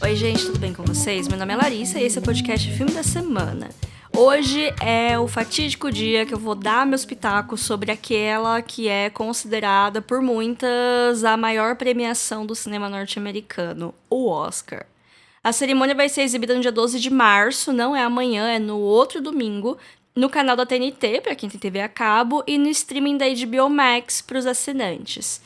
Oi, gente, tudo bem com vocês? Meu nome é Larissa e esse é o podcast Filme da Semana. Hoje é o fatídico dia que eu vou dar meus pitacos sobre aquela que é considerada por muitas a maior premiação do cinema norte-americano, o Oscar. A cerimônia vai ser exibida no dia 12 de março, não é amanhã, é no outro domingo, no canal da TNT, para quem tem TV a cabo, e no streaming da HBO Max para os assinantes.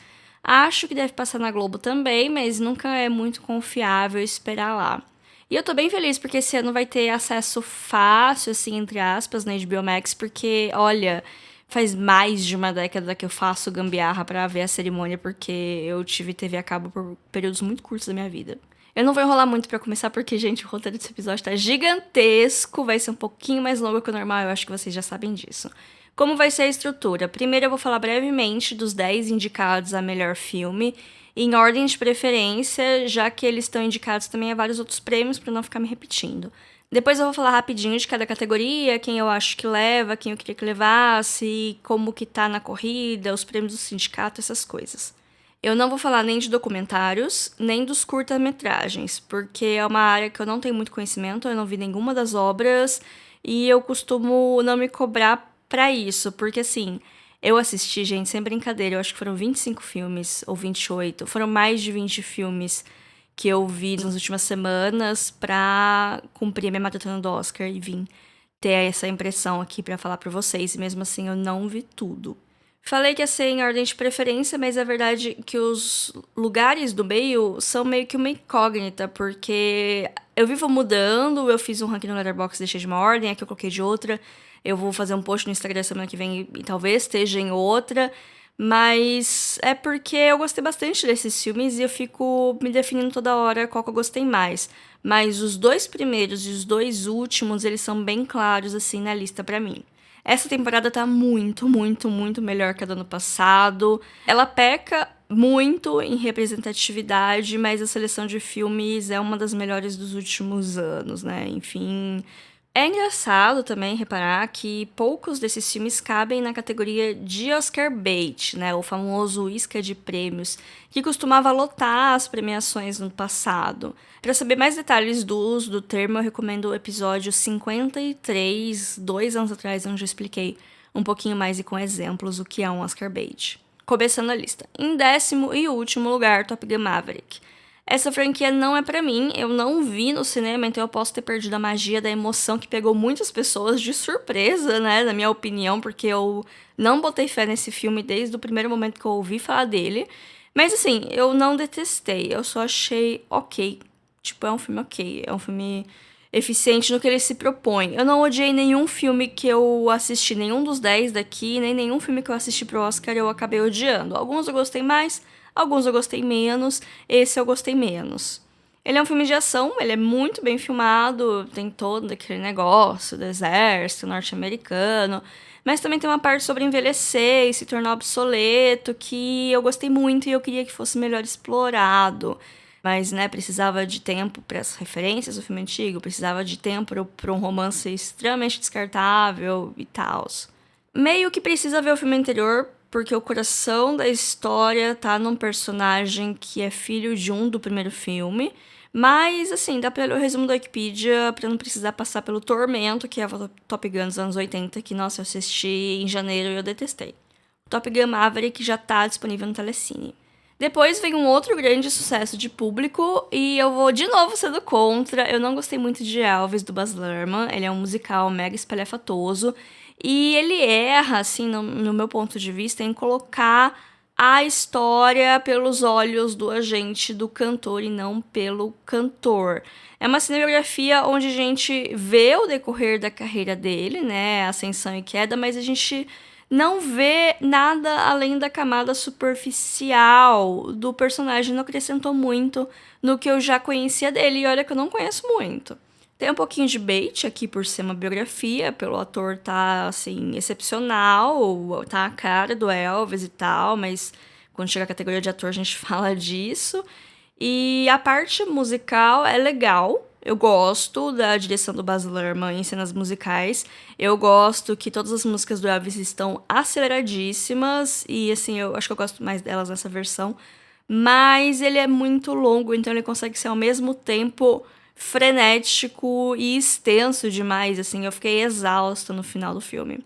Acho que deve passar na Globo também, mas nunca é muito confiável esperar lá. E eu tô bem feliz porque esse ano vai ter acesso fácil, assim, entre aspas, na HBO Max, porque, olha, faz mais de uma década que eu faço gambiarra pra ver a cerimônia, porque eu tive TV a cabo por períodos muito curtos da minha vida. Eu não vou enrolar muito pra começar, porque, gente, o roteiro desse episódio tá gigantesco, vai ser um pouquinho mais longo que o normal, eu acho que vocês já sabem disso. Como vai ser a estrutura? Primeiro eu vou falar brevemente dos 10 indicados a melhor filme, em ordem de preferência, já que eles estão indicados também a vários outros prêmios, para não ficar me repetindo. Depois eu vou falar rapidinho de cada categoria, quem eu acho que leva, quem eu queria que levasse, como que tá na corrida, os prêmios do sindicato, essas coisas. Eu não vou falar nem de documentários, nem dos curta-metragens, porque é uma área que eu não tenho muito conhecimento, eu não vi nenhuma das obras, e eu costumo não me cobrar pra isso, porque assim, eu assisti, gente, sem brincadeira, eu acho que foram 25 filmes, ou 28, foram mais de 20 filmes que eu vi nas últimas semanas pra cumprir a minha maratona do Oscar e vim ter essa impressão aqui pra falar pra vocês, e mesmo assim eu não vi tudo. Falei que ia ser em ordem de preferência, mas é verdade que os lugares do meio são meio que uma incógnita, porque eu vivo mudando, eu fiz um ranking no Letterboxd, deixei de uma ordem, aqui eu coloquei de outra. Eu vou fazer um post no Instagram semana que vem e talvez esteja em outra, mas é porque eu gostei bastante desses filmes e eu fico me definindo toda hora qual que eu gostei mais. Mas os dois primeiros e os dois últimos, eles são bem claros assim na lista pra mim. Essa temporada tá muito, muito, muito melhor que a do ano passado. Ela peca muito em representatividade, mas a seleção de filmes é uma das melhores dos últimos anos, né? Enfim, é engraçado também reparar que poucos desses filmes cabem na categoria de Oscar bait, né? O famoso isca de prêmios, que costumava lotar as premiações no passado. Para saber mais detalhes do uso do termo, eu recomendo o episódio 53, 2 anos atrás, onde eu expliquei um pouquinho mais e com exemplos o que é um Oscar bait. Começando a lista. Em 10º e último lugar, Top Gun Maverick. Essa franquia não é pra mim, eu não vi no cinema, então eu posso ter perdido a magia da emoção que pegou muitas pessoas de surpresa, né, na minha opinião, porque eu não botei fé nesse filme desde o primeiro momento que eu ouvi falar dele. Mas assim, eu não detestei, eu só achei ok. Tipo, é um filme ok, é um filme eficiente no que ele se propõe. Eu não odiei nenhum filme que eu assisti, nenhum dos 10 daqui, nem nenhum filme que eu assisti pro Oscar eu acabei odiando. Alguns eu gostei mais, alguns eu gostei menos, esse eu gostei menos. Ele é um filme de ação, ele é muito bem filmado, tem todo aquele negócio do exército norte-americano, mas também tem uma parte sobre envelhecer e se tornar obsoleto que eu gostei muito e eu queria que fosse melhor explorado. Mas, né, precisava de tempo para as referências do filme antigo, precisava de tempo para um romance extremamente descartável e tal. Meio que precisa ver o filme anterior, porque o coração da história tá num personagem que é filho de um do primeiro filme. Mas, assim, dá pra ler o resumo da Wikipedia pra não precisar passar pelo tormento, que é o Top Gun dos anos 80, que, nossa, eu assisti em janeiro e eu detestei. O Top Gun Maverick já tá disponível no Telecine. Depois vem um outro grande sucesso de público, e eu vou de novo sendo contra. Eu não gostei muito de Elvis, do Baz Luhrmann. Ele é um musical mega espalhafatoso. E ele erra, assim, no meu ponto de vista, em colocar a história pelos olhos do agente do cantor e não pelo cantor. É uma cinebiografia onde a gente vê o decorrer da carreira dele, né, ascensão e queda, mas a gente não vê nada além da camada superficial do personagem. Não acrescentou muito no que eu já conhecia dele, e olha que eu não conheço muito. Tem um pouquinho de bait aqui por ser uma biografia, pelo ator tá, assim, excepcional, tá a cara do Elvis e tal, mas quando chega a categoria de ator a gente fala disso. E a parte musical é legal, eu gosto da direção do Baz Luhrmann em cenas musicais, eu gosto que todas as músicas do Elvis estão aceleradíssimas, e assim, eu acho que eu gosto mais delas nessa versão, mas ele é muito longo, então ele consegue ser ao mesmo tempo frenético e extenso demais, assim, eu fiquei exausta no final do filme.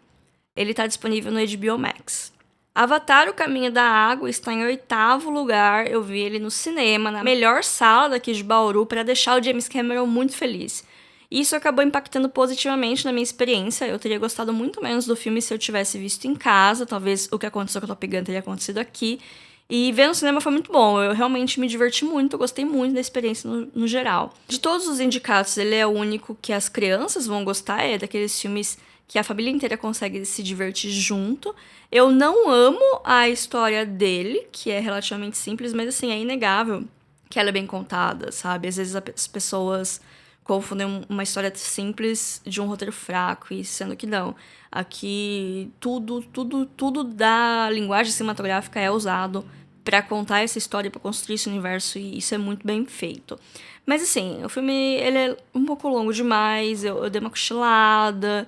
Ele tá disponível no HBO Max. Avatar: O Caminho da Água está em 8º lugar. Eu vi ele no cinema, na melhor sala daqui de Bauru, para deixar o James Cameron muito feliz. Isso acabou impactando positivamente na minha experiência. Eu teria gostado muito menos do filme se eu tivesse visto em casa. Talvez o que aconteceu com a Top Gun teria acontecido aqui. E ver no cinema foi muito bom. Eu realmente me diverti muito, eu gostei muito da experiência no geral. De todos os indicados, ele é o único que as crianças vão gostar. É daqueles filmes que a família inteira consegue se divertir junto. Eu não amo a história dele, que é relativamente simples, mas assim, é inegável que ela é bem contada, sabe? Às vezes as pessoas confundem uma história simples de um roteiro fraco, e sendo que não. Aqui tudo da linguagem cinematográfica é usado para contar essa história, para construir esse universo, e isso é muito bem feito. Mas assim, o filme ele é um pouco longo demais, eu dei uma cochilada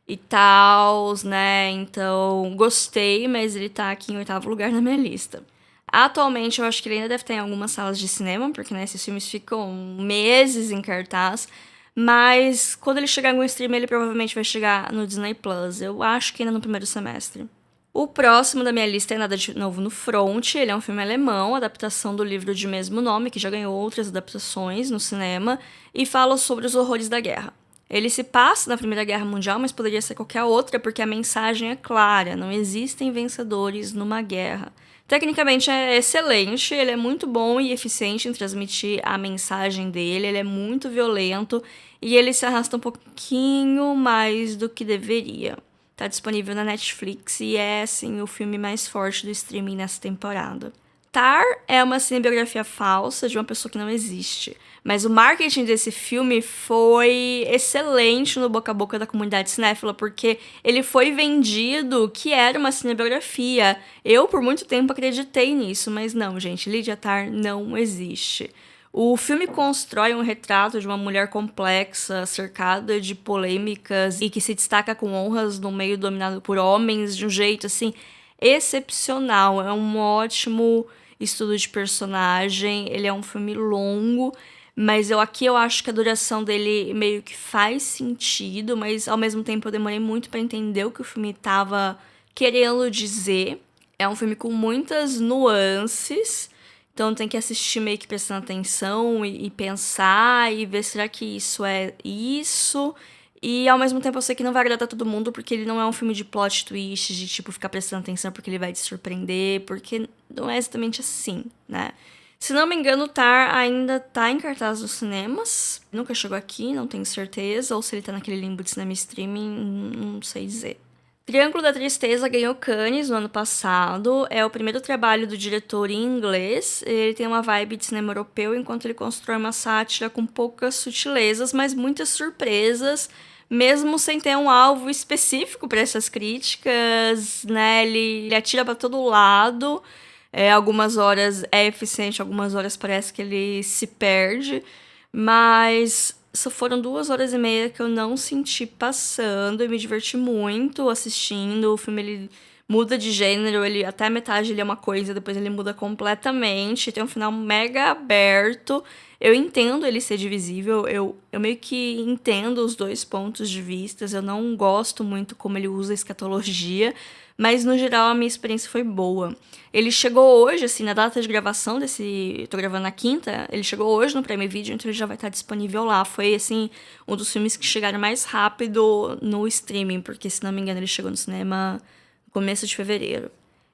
e tal, né? Então, gostei, mas ele tá aqui em 8º lugar na minha lista. Atualmente, eu acho que ele ainda deve estar em algumas salas de cinema, porque né, esses filmes ficam meses em cartaz. Mas quando ele chegar em algum stream, ele provavelmente vai chegar no Disney Plus. Eu acho que ainda no primeiro semestre. O próximo da minha lista é Nada de Novo no Front. Ele é um filme alemão, adaptação do livro de mesmo nome, que já ganhou outras adaptações no cinema, e fala sobre os horrores da guerra. Ele se passa na Primeira Guerra Mundial, mas poderia ser qualquer outra, porque a mensagem é clara: não existem vencedores numa guerra. Tecnicamente é excelente, ele é muito bom e eficiente em transmitir a mensagem dele, ele é muito violento e ele se arrasta um pouquinho mais do que deveria. Tá disponível na Netflix e é, assim, o filme mais forte do streaming nessa temporada. Tar é uma cinebiografia falsa de uma pessoa que não existe. Mas o marketing desse filme foi excelente no boca a boca da comunidade cinéfila, porque ele foi vendido que era uma cinebiografia. Eu, por muito tempo, acreditei nisso, mas não, gente, Lydia Tar não existe. O filme constrói um retrato de uma mulher complexa, cercada de polêmicas e que se destaca com honras num meio dominado por homens de um jeito, assim, excepcional. É um ótimo estudo de personagem, ele é um filme longo, mas eu acho que a duração dele meio que faz sentido, mas ao mesmo tempo eu demorei muito pra entender o que o filme tava querendo dizer. É um filme com muitas nuances, então tem que assistir meio que prestando atenção e pensar e ver, será que isso é isso? E ao mesmo tempo eu sei que não vai agradar todo mundo, porque ele não é um filme de plot twist, de tipo ficar prestando atenção porque ele vai te surpreender, porque não é exatamente assim, né? Se não me engano, o Tar ainda tá em cartaz nos cinemas. Nunca chegou aqui, não tenho certeza. Ou se ele tá naquele limbo de cinema streaming, não sei dizer. Triângulo da Tristeza ganhou Cannes no ano passado. É o primeiro trabalho do diretor em inglês. Ele tem uma vibe de cinema europeu, enquanto ele constrói uma sátira com poucas sutilezas, mas muitas surpresas, mesmo sem ter um alvo específico para essas críticas, né? Ele atira para todo lado. Algumas horas é eficiente, algumas horas parece que ele se perde, mas só foram 2 horas e meia que eu não senti passando e me diverti muito assistindo. O filme ele muda de gênero, ele até a metade ele é uma coisa, depois ele muda completamente, tem um final mega aberto. Eu entendo ele ser divisível, eu meio que entendo os dois pontos de vista, eu não gosto muito como ele usa a escatologia, mas no geral a minha experiência foi boa. Ele chegou hoje, assim, na data de gravação desse... Tô gravando na quinta, ele chegou hoje no Prime Video, então ele já vai estar disponível lá. Foi, assim, um dos filmes que chegaram mais rápido no streaming, porque, se não me engano, ele chegou no cinema no começo de fevereiro.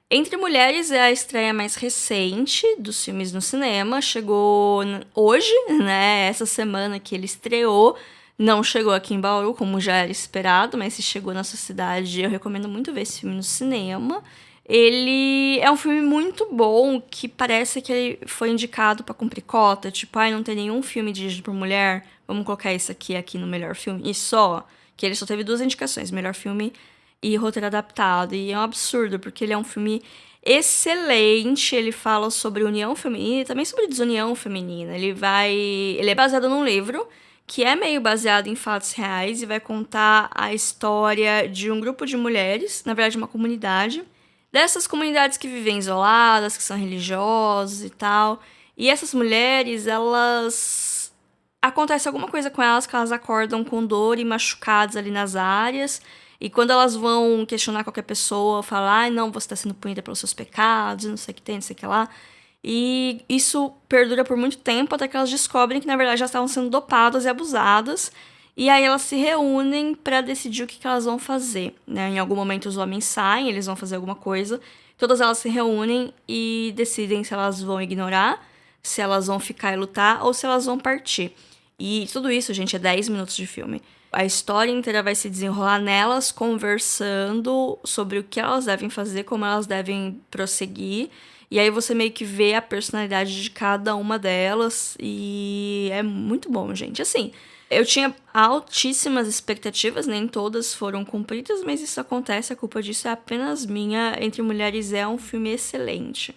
Entre Mulheres é a estreia mais recente dos filmes no cinema. Chegou hoje, né? Essa semana que ele estreou. Não chegou aqui em Bauru, como já era esperado, mas se chegou na sua cidade, eu recomendo muito ver esse filme no cinema. Ele é um filme muito bom, que parece que ele foi indicado pra cumprir cota. Tipo, não tem nenhum filme dirigido por mulher, vamos colocar isso aqui no melhor filme. E só, que ele só teve 2 indicações, melhor filme e roteiro adaptado. E é um absurdo, porque ele é um filme excelente, ele fala sobre união feminina e também sobre desunião feminina. Ele é baseado num livro que é meio baseado em fatos reais e vai contar a história de um grupo de mulheres, na verdade uma comunidade, dessas comunidades que vivem isoladas, que são religiosas e tal. E essas mulheres, elas... acontece alguma coisa com elas que elas acordam com dor e machucadas ali nas áreas. E quando elas vão questionar qualquer pessoa, falar, ai, não, você está sendo punida pelos seus pecados, não sei o que tem, não sei o que lá. E isso perdura por muito tempo até que elas descobrem que, na verdade, elas estavam sendo dopadas e abusadas. E aí elas se reúnem para decidir o que elas vão fazer, né? Em algum momento os homens saem, eles vão fazer alguma coisa. Todas elas se reúnem e decidem se elas vão ignorar, se elas vão ficar e lutar ou se elas vão partir. E tudo isso, gente, é 10 minutos de filme. A história inteira vai se desenrolar nelas conversando sobre o que elas devem fazer, como elas devem prosseguir. E aí você meio que vê a personalidade de cada uma delas e é muito bom, gente. Assim, eu tinha altíssimas expectativas, nem todas foram cumpridas, mas isso acontece, a culpa disso é apenas minha. Entre Mulheres é um filme excelente.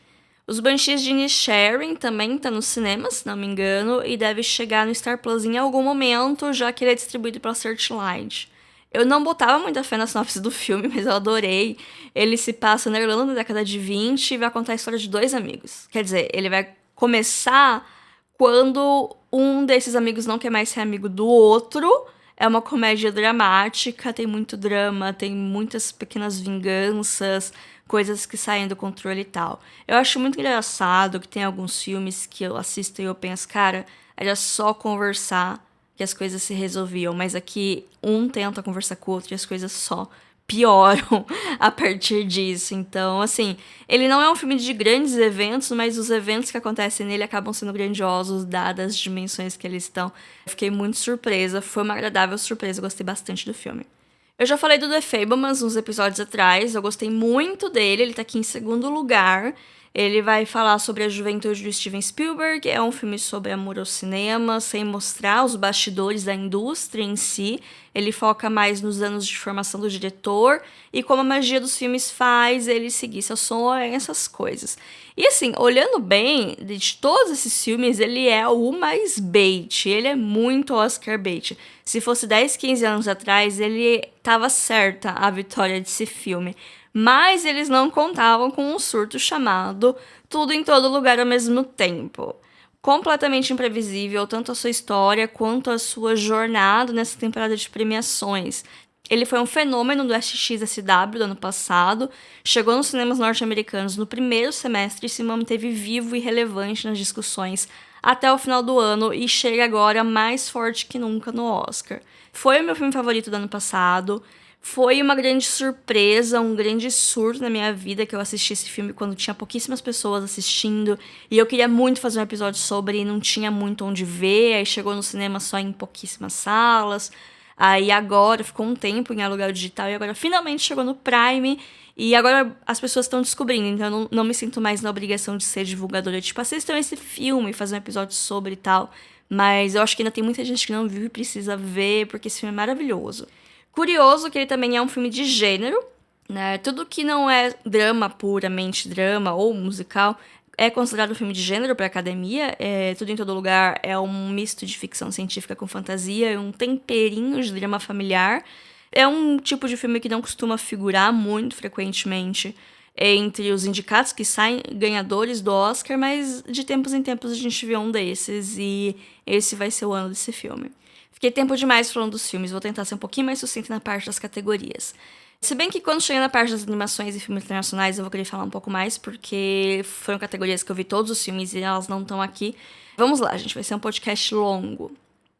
Os Banshees de Inisherin também tá nos cinemas, se não me engano, e deve chegar no Star Plus em algum momento, já que ele é distribuído pela Searchlight. Eu não botava muita fé na sinopse do filme, mas eu adorei. Ele se passa na Irlanda na década de 20 e vai contar a história de dois amigos. Quer dizer, ele vai começar quando um desses amigos não quer mais ser amigo do outro. É uma comédia dramática, tem muito drama, tem muitas pequenas vinganças, coisas que saem do controle e tal. Eu acho muito engraçado que tem alguns filmes que eu assisto e eu penso, cara, era só conversar que as coisas se resolviam, mas aqui um tenta conversar com o outro e as coisas só pioram a partir disso. Então, assim, ele não é um filme de grandes eventos, mas os eventos que acontecem nele acabam sendo grandiosos, dadas as dimensões que eles estão. Eu fiquei muito surpresa, foi uma agradável surpresa, gostei bastante do filme. Eu já falei do The Fabelmans uns episódios atrás, eu gostei muito dele, ele tá aqui em segundo lugar. Ele vai falar sobre a juventude do Steven Spielberg, é um filme sobre amor ao cinema, sem mostrar os bastidores da indústria em si. Ele foca mais nos anos de formação do diretor e como a magia dos filmes faz ele seguir seu sonho, essas coisas. E assim, olhando bem, de todos esses filmes, ele é o mais bait, ele é muito Oscar bait. Se fosse 10, 15 anos atrás, ele tava certa a vitória desse filme. Mas eles não contavam com um surto chamado Tudo em Todo Lugar ao Mesmo Tempo. Completamente imprevisível, tanto a sua história quanto a sua jornada nessa temporada de premiações. Ele foi um fenômeno do SXSW do ano passado, chegou nos cinemas norte-americanos no primeiro semestre e se manteve vivo e relevante nas discussões até o final do ano e chega agora mais forte que nunca no Oscar. Foi o meu filme favorito do ano passado. Foi uma grande surpresa, um grande surto na minha vida que eu assisti esse filme quando tinha pouquíssimas pessoas assistindo e eu queria muito fazer um episódio sobre e não tinha muito onde ver, aí chegou no cinema só em pouquíssimas salas, aí agora ficou um tempo em aluguel digital e agora finalmente chegou no Prime e agora as pessoas estão descobrindo, então eu não me sinto mais na obrigação de ser divulgadora, tipo, assistam esse filme, fazer um episódio sobre e tal, mas eu acho que ainda tem muita gente que não viu e precisa ver porque esse filme é maravilhoso. Curioso que ele também é um filme de gênero, né? Tudo que não é drama, puramente drama ou musical, é considerado um filme de gênero para a academia. Tudo em Todo Lugar é um misto de ficção científica com fantasia, um temperinho de drama familiar. É um tipo de filme que não costuma figurar muito frequentemente entre os indicados que saem ganhadores do Oscar, mas de tempos em tempos a gente vê um desses e esse vai ser o ano desse filme. Fiquei tempo demais falando dos filmes, vou tentar ser um pouquinho mais sucinta na parte das categorias. Se bem que quando chegar na parte das animações e filmes internacionais eu vou querer falar um pouco mais, porque foram categorias que eu vi todos os filmes e elas não estão aqui. Vamos lá, gente, vai ser um podcast longo.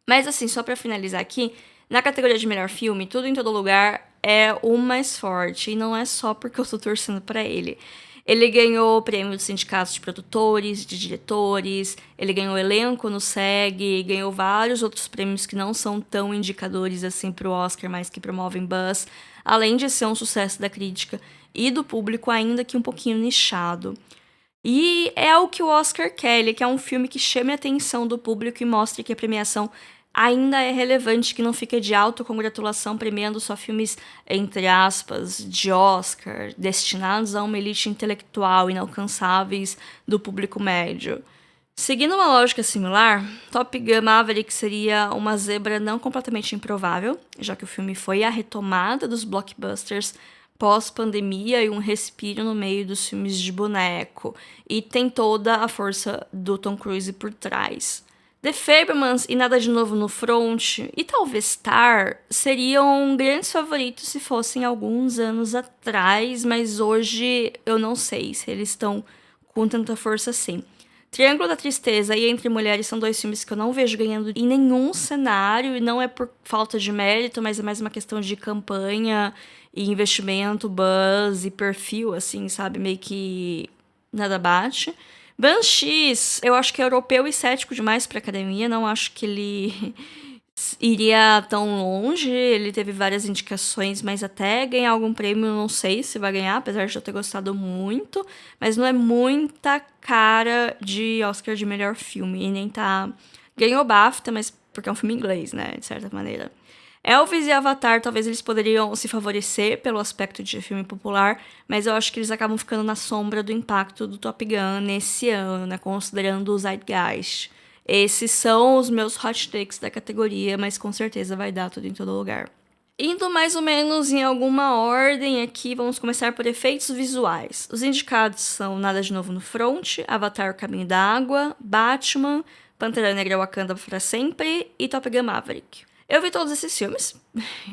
Mas assim, só pra finalizar aqui, na categoria de melhor filme, Tudo em Todo Lugar é o mais forte, e não é só porque eu tô torcendo pra ele. Ele ganhou o prêmio dos sindicatos de produtores, de diretores, ele ganhou elenco no SEG, ganhou vários outros prêmios que não são tão indicadores assim pro Oscar, mas que promovem buzz, além de ser um sucesso da crítica e do público, ainda que um pouquinho nichado. E é o que o Oscar quer, ele quer um filme que chame a atenção do público e mostre que a premiação ainda é relevante, que não fica de autocongratulação premiando só filmes, entre aspas, de Oscar, destinados a uma elite intelectual inalcançáveis do público médio. Seguindo uma lógica similar, Top Gun Maverick seria uma zebra não completamente improvável, já que o filme foi a retomada dos blockbusters pós-pandemia e um respiro no meio dos filmes de boneco. E tem toda a força do Tom Cruise por trás. The Fabelmans e Nada de Novo no Front e talvez Tar seriam grandes favoritos se fossem alguns anos atrás, mas hoje eu não sei se eles estão com tanta força assim. Triângulo da Tristeza e Entre Mulheres são 2 filmes que eu não vejo ganhando em nenhum cenário, e não é por falta de mérito, mas é mais uma questão de campanha e investimento, buzz e perfil, assim, sabe? Meio que nada bate. Banshees, eu acho que é europeu e cético demais pra academia, não acho que ele iria tão longe. Ele teve várias indicações, mas até ganhar algum prêmio, não sei se vai ganhar, apesar de eu ter gostado muito. Mas não é muita cara de Oscar de melhor filme, e nem tá... Ganhou BAFTA, mas porque é um filme inglês, né, de certa maneira. Elvis e Avatar, talvez eles poderiam se favorecer pelo aspecto de filme popular, mas eu acho que eles acabam ficando na sombra do impacto do Top Gun nesse ano, né, considerando o Zeitgeist. Esses são os meus hot takes da categoria, mas com certeza vai dar tudo em todo lugar. Indo mais ou menos em alguma ordem aqui, vamos começar por efeitos visuais. Os indicados são Nada de Novo no Front, Avatar: O Caminho da Água, Batman, Pantera Negra: Wakanda para Sempre e Top Gun: Maverick. Eu vi todos esses filmes.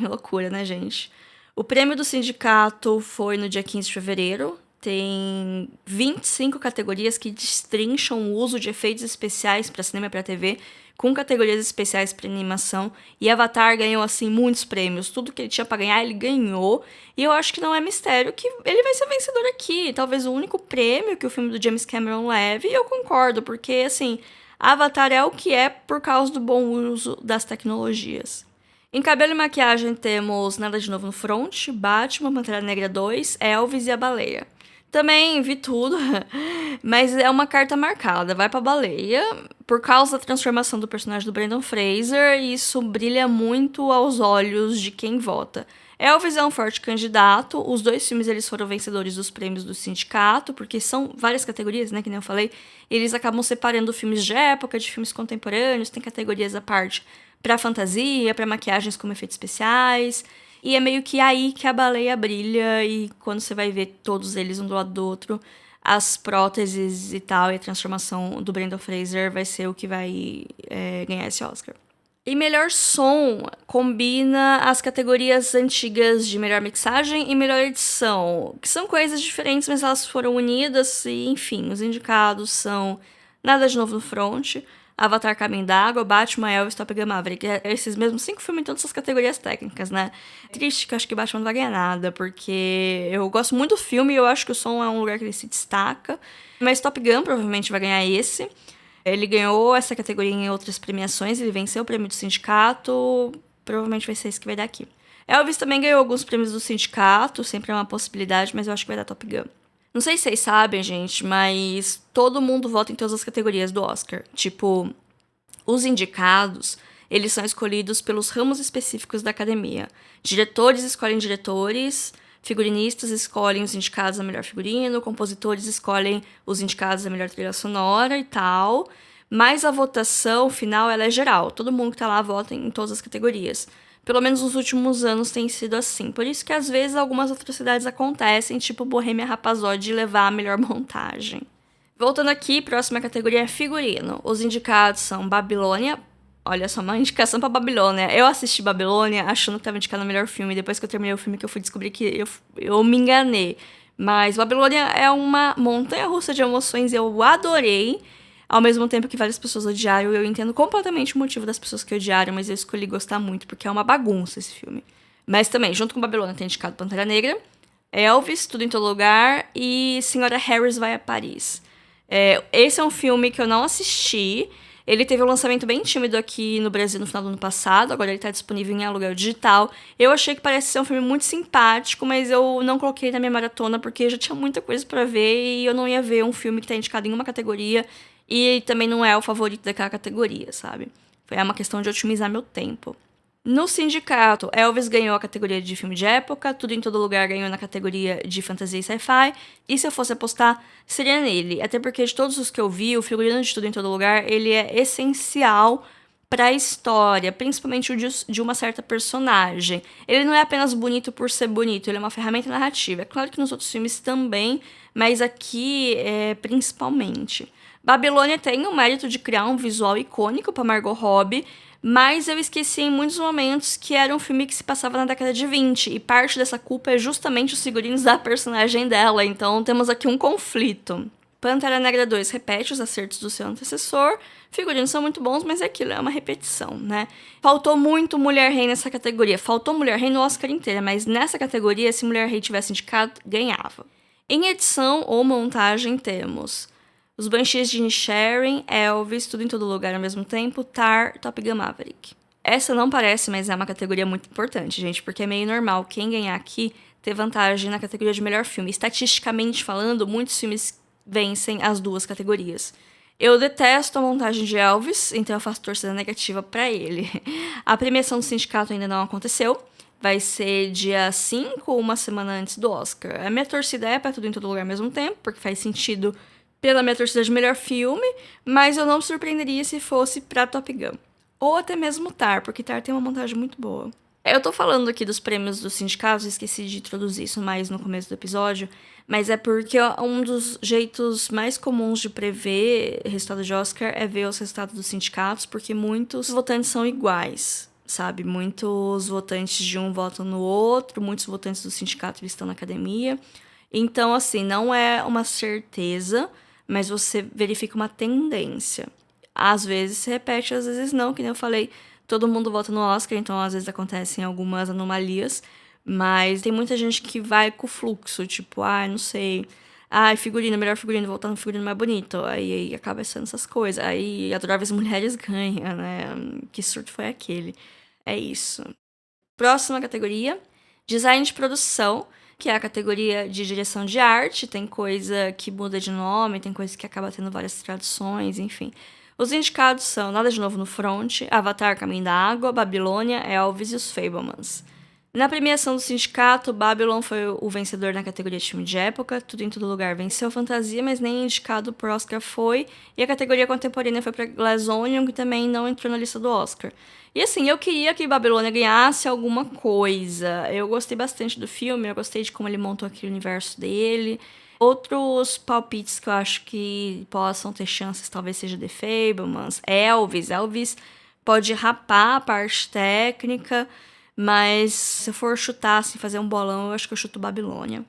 Loucura, né, gente? O prêmio do sindicato foi no dia 15 de fevereiro. Tem 25 categorias que destrincham o uso de efeitos especiais para cinema e para TV, com categorias especiais para animação. E Avatar ganhou, assim, muitos prêmios. Tudo que ele tinha para ganhar, ele ganhou. E eu acho que não é mistério que ele vai ser vencedor aqui. Talvez o único prêmio que o filme do James Cameron leve. E eu concordo, porque, assim... Avatar é o que é por causa do bom uso das tecnologias. Em cabelo e maquiagem temos Nada de Novo no Front, Batman, Pantera Negra 2, Elvis e a Baleia. Também vi tudo, mas é uma carta marcada, vai pra Baleia, por causa da transformação do personagem do Brendan Fraser, e isso brilha muito aos olhos de quem vota. Elvis é um forte candidato, os 2 filmes eles foram vencedores dos prêmios do sindicato, porque são várias categorias, né, que nem eu falei, e eles acabam separando filmes de época, de filmes contemporâneos, tem categorias à parte pra fantasia, pra maquiagens como efeitos especiais, e é meio que aí que a Baleia brilha, e quando você vai ver todos eles um do lado do outro, as próteses e tal, e a transformação do Brendan Fraser vai ser o que vai ganhar esse Oscar. E melhor som combina as categorias antigas de melhor mixagem e melhor edição, que são coisas diferentes, mas elas foram unidas e, enfim, os indicados são Nada de Novo no Front, Avatar: Caminho da Água, Batman, Elvis, Top Gun: Maverick. Esses mesmos 5 filmes em todas essas categorias técnicas, né? Triste que eu acho que Batman não vai ganhar nada, porque eu gosto muito do filme e eu acho que o som é um lugar que ele se destaca. Mas Top Gun provavelmente vai ganhar esse. Ele ganhou essa categoria em outras premiações, ele venceu o prêmio do sindicato, provavelmente vai ser esse que vai dar aqui. Elvis também ganhou alguns prêmios do sindicato, sempre é uma possibilidade, mas eu acho que vai dar Top Gun. Não sei se vocês sabem, gente, mas todo mundo vota em todas as categorias do Oscar. Tipo, os indicados, eles são escolhidos pelos ramos específicos da academia. Diretores escolhem diretores, figurinistas escolhem os indicados a melhor figurino, compositores escolhem os indicados a melhor trilha sonora e tal. Mas a votação final ela é geral. Todo mundo que tá lá vota em todas as categorias. Pelo menos nos últimos anos tem sido assim. Por isso que às vezes algumas atrocidades acontecem, tipo Bohemian Rhapsody de levar a melhor montagem. Voltando aqui, próxima categoria é figurino. Os indicados são Babilônia. Olha só, uma indicação pra Babilônia. Eu assisti Babilônia achando que tava indicado o melhor filme. Depois que eu terminei o filme que eu fui descobrir que eu me enganei. Mas Babilônia é uma montanha-russa de emoções. Eu adorei. Ao mesmo tempo que várias pessoas odiaram, eu entendo completamente o motivo das pessoas que odiaram, mas eu escolhi gostar muito, porque é uma bagunça esse filme. Mas também, junto com Babilônia, tem indicado Pantera Negra, Elvis, Tudo em Todo Lugar e Senhora Harris Vai a Paris. Esse é um filme que eu não assisti. Ele teve um lançamento bem tímido aqui no Brasil no final do ano passado, agora ele tá disponível em aluguel digital. Eu achei que parece ser um filme muito simpático, mas eu não coloquei na minha maratona porque já tinha muita coisa pra ver e eu não ia ver um filme que tá indicado em uma categoria e também não é o favorito daquela categoria, sabe? Foi uma questão de otimizar meu tempo. No sindicato, Elvis ganhou a categoria de filme de época, Tudo em Todo Lugar ganhou na categoria de fantasia e sci-fi, e se eu fosse apostar, seria nele. Até porque de todos os que eu vi, o figurino de Tudo em Todo Lugar, ele é essencial pra história, principalmente o de uma certa personagem. Ele não é apenas bonito por ser bonito, ele é uma ferramenta narrativa. É claro que nos outros filmes também, mas aqui é principalmente. Babilônia tem o mérito de criar um visual icônico para Margot Robbie, mas eu esqueci em muitos momentos que era um filme que se passava na década de 20, e parte dessa culpa é justamente os figurinos da personagem dela, então temos aqui um conflito. Pantera Negra 2 repete os acertos do seu antecessor. Figurinos são muito bons, mas é aquilo, é uma repetição, né? Faltou muito Mulher Rei nessa categoria. Faltou Mulher Rei no Oscar inteira, mas nessa categoria, se Mulher Rei tivesse indicado, ganhava. Em edição ou montagem, temos Os Banshees de Inisherin, Elvis, Tudo em Todo Lugar ao Mesmo Tempo, Tar, Top Gun Maverick. Essa não parece, mas é uma categoria muito importante, gente, porque é meio normal quem ganhar aqui ter vantagem na categoria de melhor filme. Estatisticamente falando, muitos filmes vencem as duas categorias. Eu detesto a montagem de Elvis, então eu faço torcida negativa pra ele. A premiação do sindicato ainda não aconteceu. Vai ser dia 5, uma semana antes do Oscar. A minha torcida é pra Tudo em Todo Lugar ao Mesmo Tempo, porque faz sentido pela minha torcida de melhor filme, mas eu não me surpreenderia se fosse pra Top Gun. Ou até mesmo Tar, porque Tar tem uma montagem muito boa. Eu tô falando aqui dos prêmios dos sindicatos, esqueci de introduzir isso mais no começo do episódio, mas é porque um dos jeitos mais comuns de prever resultado de Oscar é ver os resultados dos sindicatos, porque muitos votantes são iguais, sabe? Muitos votantes de um votam no outro, muitos votantes do sindicato estão na academia. Então, assim, não é uma certeza, mas você verifica uma tendência. Às vezes se repete, às vezes não, que nem eu falei. Todo mundo vota no Oscar, então às vezes acontecem algumas anomalias, mas tem muita gente que vai com o fluxo, tipo, não sei, figurino, melhor figurino, voltar no figurino mais bonito, aí acaba sendo essas coisas, aí Adoráveis Mulheres ganha, né, que surto foi aquele, é isso. Próxima categoria, Design de Produção, que é a categoria de direção de arte, tem coisa que muda de nome, tem coisa que acaba tendo várias traduções, enfim. Os indicados são Nada de Novo no Front, Avatar Caminho da Água, Babilônia, Elvis e Os Fabelmans. Na premiação do sindicato, Babylon foi o vencedor na categoria de filme de época, Tudo em Todo Lugar venceu Fantasia, mas nem indicado por Oscar foi, e a categoria contemporânea foi para Glass Onion, que também não entrou na lista do Oscar. E assim, eu queria que Babilônia ganhasse alguma coisa. Eu gostei bastante do filme, eu gostei de como ele montou aquele universo dele. Outros palpites que eu acho que possam ter chances, talvez seja The Fabelmans, Elvis pode rapar a parte técnica, mas se eu for chutar, assim, fazer um bolão, eu acho que eu chuto Babilônia.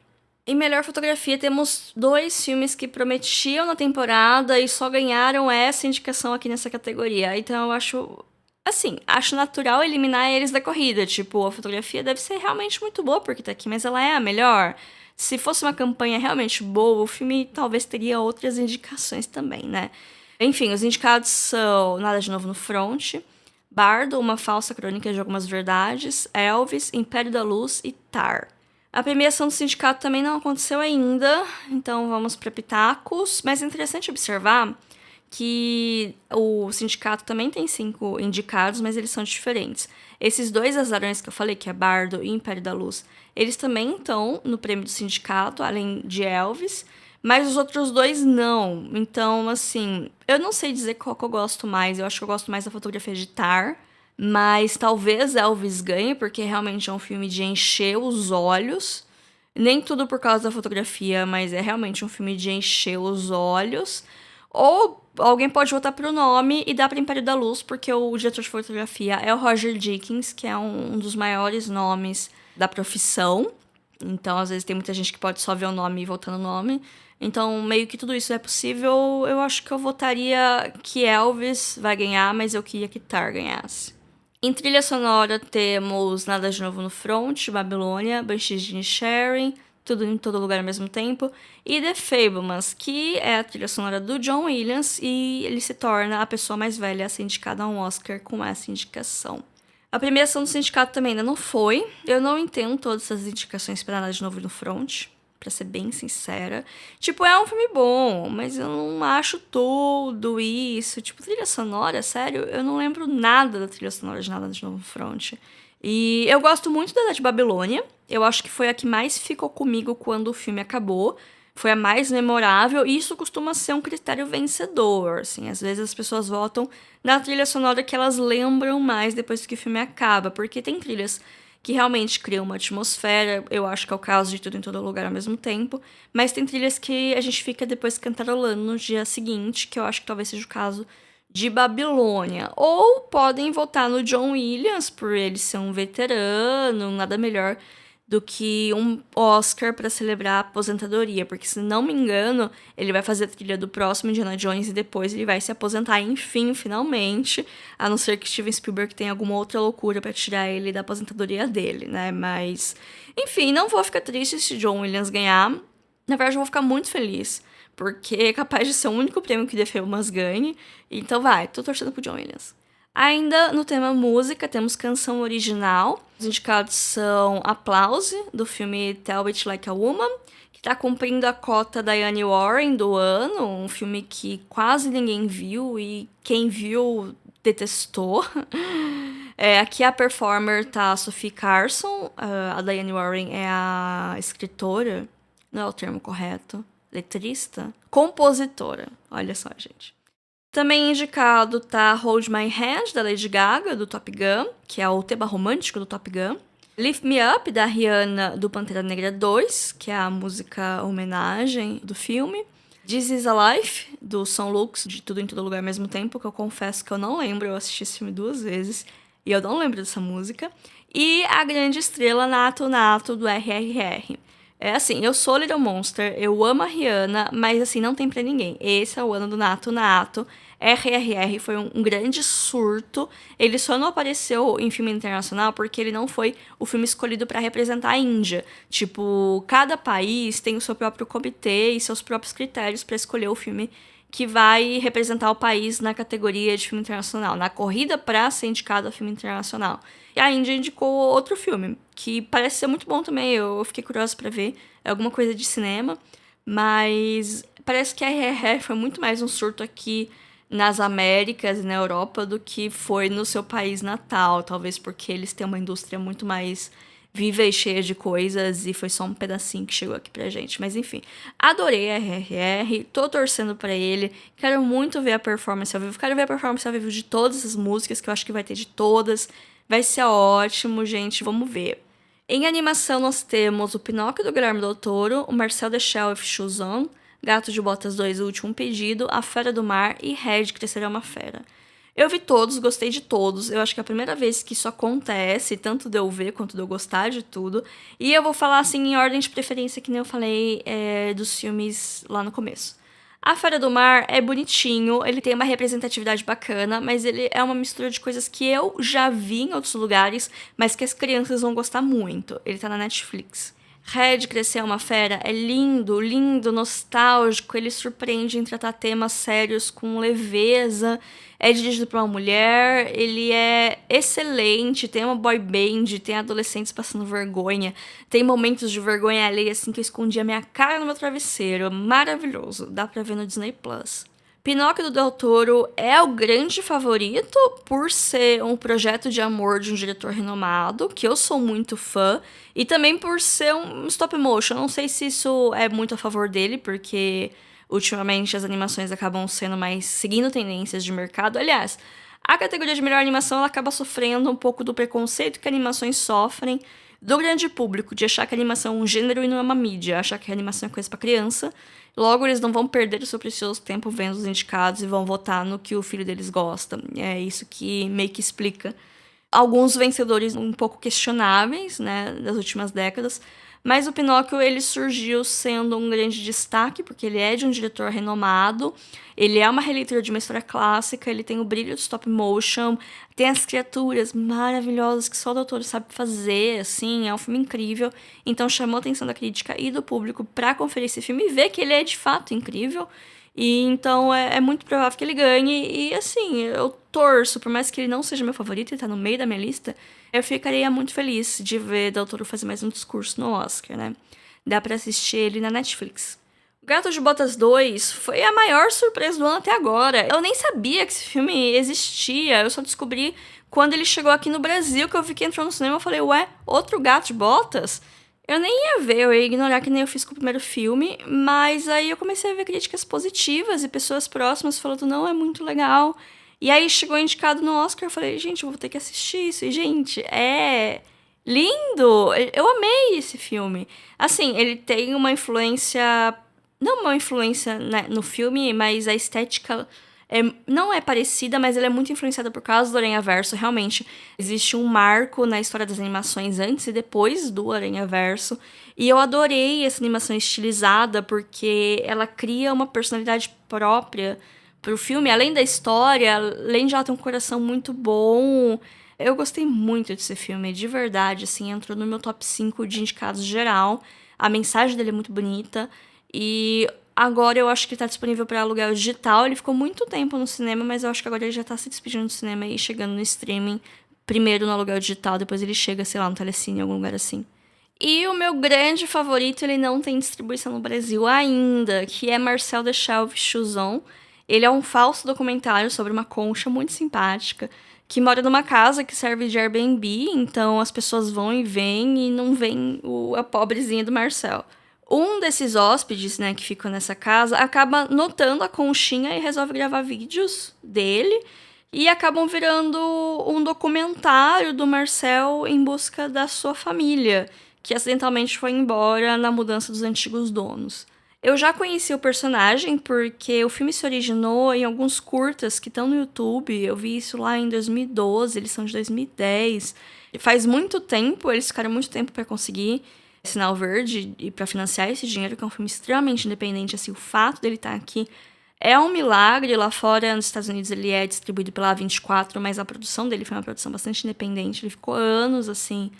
Em melhor fotografia, temos 2 filmes que prometiam na temporada e só ganharam essa indicação aqui nessa categoria. Então eu acho, assim, acho natural eliminar eles da corrida. Tipo, a fotografia deve ser realmente muito boa porque tá aqui, mas ela é a melhor. Se fosse uma campanha realmente boa, o filme talvez teria outras indicações também, né? Enfim, os indicados são Nada de Novo no Front, Bardo, Uma Falsa Crônica de Algumas Verdades, Elvis, Império da Luz e Tar. A premiação do sindicato também não aconteceu ainda, então vamos para pitacos. Mas é interessante observar que o sindicato também tem 5 indicados, mas eles são diferentes. Esses 2 azarões que eu falei, que é Bardo e Império da Luz, eles também estão no prêmio do sindicato, além de Elvis, mas os outros 2 não. Então, assim, eu não sei dizer qual que eu gosto mais. Eu acho que eu gosto mais da fotografia de Tar, mas talvez Elvis ganhe, porque realmente é um filme de encher os olhos. Nem tudo por causa da fotografia, mas é realmente um filme de encher os olhos. Ou alguém pode votar pro nome e dar pra Império da Luz, porque o diretor de fotografia é o Roger Deakins, que é um dos maiores nomes da profissão. Então, às vezes, tem muita gente que pode só ver o nome e votar no nome. Então, meio que tudo isso é possível. Eu acho que eu votaria que Elvis vai ganhar, mas eu queria que Tar ganhasse. Em trilha sonora, temos Nada de Novo no Front, Babilônia, Banshees de Inisherin, Tudo em Todo Lugar ao Mesmo Tempo, e The Fabelmans, que é a trilha sonora do John Williams, e ele se torna a pessoa mais velha a ser indicada a um Oscar com essa indicação. A premiação do sindicato também ainda não foi. Eu não entendo todas essas indicações para Nada de Novo no Front, pra ser bem sincera. Tipo, é um filme bom, mas eu não acho tudo isso. Tipo, trilha sonora, sério, eu não lembro nada da trilha sonora de Nada de Novo no Front. E eu gosto muito da de Babilônia. Eu acho que foi a que mais ficou comigo quando o filme acabou. foi a mais memorável, e isso costuma ser um critério vencedor, assim. Às vezes as pessoas votam na trilha sonora que elas lembram mais depois que o filme acaba, porque tem trilhas que realmente criam uma atmosfera, eu acho que é o caso de Tudo em Todo Lugar ao mesmo tempo, mas tem trilhas que a gente fica depois cantarolando no dia seguinte, que eu acho que talvez seja o caso de Babilônia. Ou podem votar no John Williams, por ele ser um veterano, nada melhor do que um Oscar para celebrar a aposentadoria, porque se não me engano, ele vai fazer a trilha do próximo Indiana Jones e depois ele vai se aposentar, enfim, finalmente, a não ser que Steven Spielberg tenha alguma outra loucura para tirar ele da aposentadoria dele, né? Mas, enfim, não vou ficar triste se John Williams ganhar. Na verdade, eu vou ficar muito feliz, porque é capaz de ser o único prêmio que The Filmas ganhe. Então tô torcendo pro John Williams. Ainda no tema música, temos canção original. Os indicados são Applause, do filme Tell It Like a Woman, que está cumprindo a cota da Diane Warren do ano, um filme que quase ninguém viu e quem viu detestou. Aqui a performer tá a Sophie Carson, a Diane Warren é a escritora, não é o termo correto, letrista? Compositora, olha só, gente. Também indicado tá Hold My Hand, da Lady Gaga, do Top Gun, que é o tema romântico do Top Gun. Lift Me Up, da Rihanna, do Pantera Negra 2, que é a música homenagem do filme. This Is a Life, do Sam Lux, de Tudo em Todo Lugar ao mesmo tempo, que eu confesso que eu não lembro, eu assisti esse filme 2 vezes, e eu não lembro dessa música. E A Grande Estrela, Nato Nato, do RRR. É assim, eu sou Little Monster, eu amo a Rihanna, mas assim, não tem pra ninguém. Esse é o ano do Nato Nato. RRR foi um grande surto. Ele só não apareceu em filme internacional porque ele não foi o filme escolhido pra representar a Índia. Tipo, cada país tem o seu próprio comitê e seus próprios critérios pra escolher o filme que vai representar o país na categoria de filme internacional, na corrida pra ser indicado a filme internacional. E a Índia indicou outro filme, que parece ser muito bom também, eu fiquei curiosa pra ver, é alguma coisa de cinema, mas parece que a RRR foi muito mais um surto aqui nas Américas e na Europa do que foi no seu país natal, talvez porque eles têm uma indústria muito mais viva e cheia de coisas, e foi só um pedacinho que chegou aqui pra gente. Mas enfim, adorei a RRR, tô torcendo pra ele, quero muito ver a performance ao vivo, quero ver a performance ao vivo de todas as músicas, que eu acho que vai ter de todas, vai ser ótimo, gente, vamos ver. Em animação nós temos o Pinóquio do Guilherme Del Toro, o Marcel the Shell with Shoes On, Gato de Botas 2, O Último Pedido, A Fera do Mar e Red, Crescer é uma Fera. Eu vi todos, gostei de todos. Eu acho que é a primeira vez que isso acontece, tanto de eu ver quanto de eu gostar de tudo. E eu vou falar assim em ordem de preferência, que nem eu falei dos filmes lá no começo. A Fera do Mar é bonitinho, ele tem uma representatividade bacana, mas ele é uma mistura de coisas que eu já vi em outros lugares, mas que as crianças vão gostar muito. Ele tá na Netflix. Red, Crescer é uma Fera é lindo, lindo, nostálgico, ele surpreende em tratar temas sérios com leveza, é dirigido por uma mulher, ele é excelente, tem uma boy band, tem adolescentes passando vergonha, tem momentos de vergonha alheia assim que eu escondi a minha cara no meu travesseiro, maravilhoso, dá pra ver no Disney Plus. Pinóquio do Del Toro é o grande favorito por ser um projeto de amor de um diretor renomado, que eu sou muito fã, e também por ser um stop motion. Não sei se isso é muito a favor dele, porque ultimamente as animações acabam sendo mais seguindo tendências de mercado. Aliás, a categoria de melhor animação ela acaba sofrendo um pouco do preconceito que animações sofrem do grande público, de achar que a animação é um gênero e não é uma mídia, achar que a animação é coisa pra criança. Logo, eles não vão perder o seu precioso tempo vendo os indicados e vão votar no que o filho deles gosta. É isso que meio que explica alguns vencedores um pouco questionáveis, né, das últimas décadas. Mas o Pinóquio, ele surgiu sendo um grande destaque, porque ele é de um diretor renomado, ele é uma releitura de uma história clássica, ele tem o brilho do stop motion, tem as criaturas maravilhosas que só o doutor sabe fazer, assim, é um filme incrível. Então chamou a atenção da crítica e do público pra conferir esse filme e ver que ele é de fato incrível. E então é muito provável que ele ganhe. E assim, eu torço, por mais que ele não seja meu favorito e tá no meio da minha lista, eu ficaria muito feliz de ver Del Toro fazer mais um discurso no Oscar, né? Dá pra assistir ele na Netflix. O Gato de Botas 2 foi a maior surpresa do ano até agora. Eu nem sabia que esse filme existia, eu só descobri quando ele chegou aqui no Brasil, que eu vi que entrou no cinema e falei, ué, outro Gato de Botas? Eu nem ia ver, eu ia ignorar que nem eu fiz com o primeiro filme, mas aí eu comecei a ver críticas positivas e pessoas próximas falando, não, é muito legal. E aí chegou indicado no Oscar, eu falei, gente, eu vou ter que assistir isso. E, gente, é lindo! Eu amei esse filme. Assim, ele tem uma influência, não uma influência, né, no filme, mas a estética não é parecida, mas ela é muito influenciada por causa do Aranhaverso. Realmente, existe um marco na história das animações antes e depois do Aranhaverso. E eu adorei essa animação estilizada, porque ela cria uma personalidade própria pro filme. Além da história, além de ela ter um coração muito bom. Eu gostei muito desse filme, de verdade, assim, entrou no meu top 5 de indicados geral. A mensagem dele é muito bonita. E agora eu acho que tá disponível para aluguel digital. Ele ficou muito tempo no cinema, mas eu acho que agora ele já tá se despedindo do cinema e chegando no streaming. Primeiro no aluguel digital, depois ele chega, sei lá, no Telecine, em algum lugar assim. E o meu grande favorito, ele não tem distribuição no Brasil ainda, que é Marcel Deschamps Chouzon. Ele é um falso documentário sobre uma concha muito simpática, que mora numa casa que serve de Airbnb, então as pessoas vão e vêm e não vem a pobrezinha do Marcel. Um desses hóspedes, né, que ficam nessa casa, acaba notando a conchinha e resolve gravar vídeos dele. E acabam virando um documentário do Marcel em busca da sua família, que acidentalmente foi embora na mudança dos antigos donos. Eu já conheci o personagem porque o filme se originou em alguns curtas que estão no YouTube. Eu vi isso lá em 2012, eles são de 2010. E faz muito tempo, eles ficaram muito tempo para conseguir sinal verde e para financiar esse dinheiro, que é um filme extremamente independente. Assim, o fato dele estar aqui é um milagre. Lá fora, nos Estados Unidos, ele é distribuído pela A24, mas a produção dele foi uma produção bastante independente. Ele ficou anos, assim,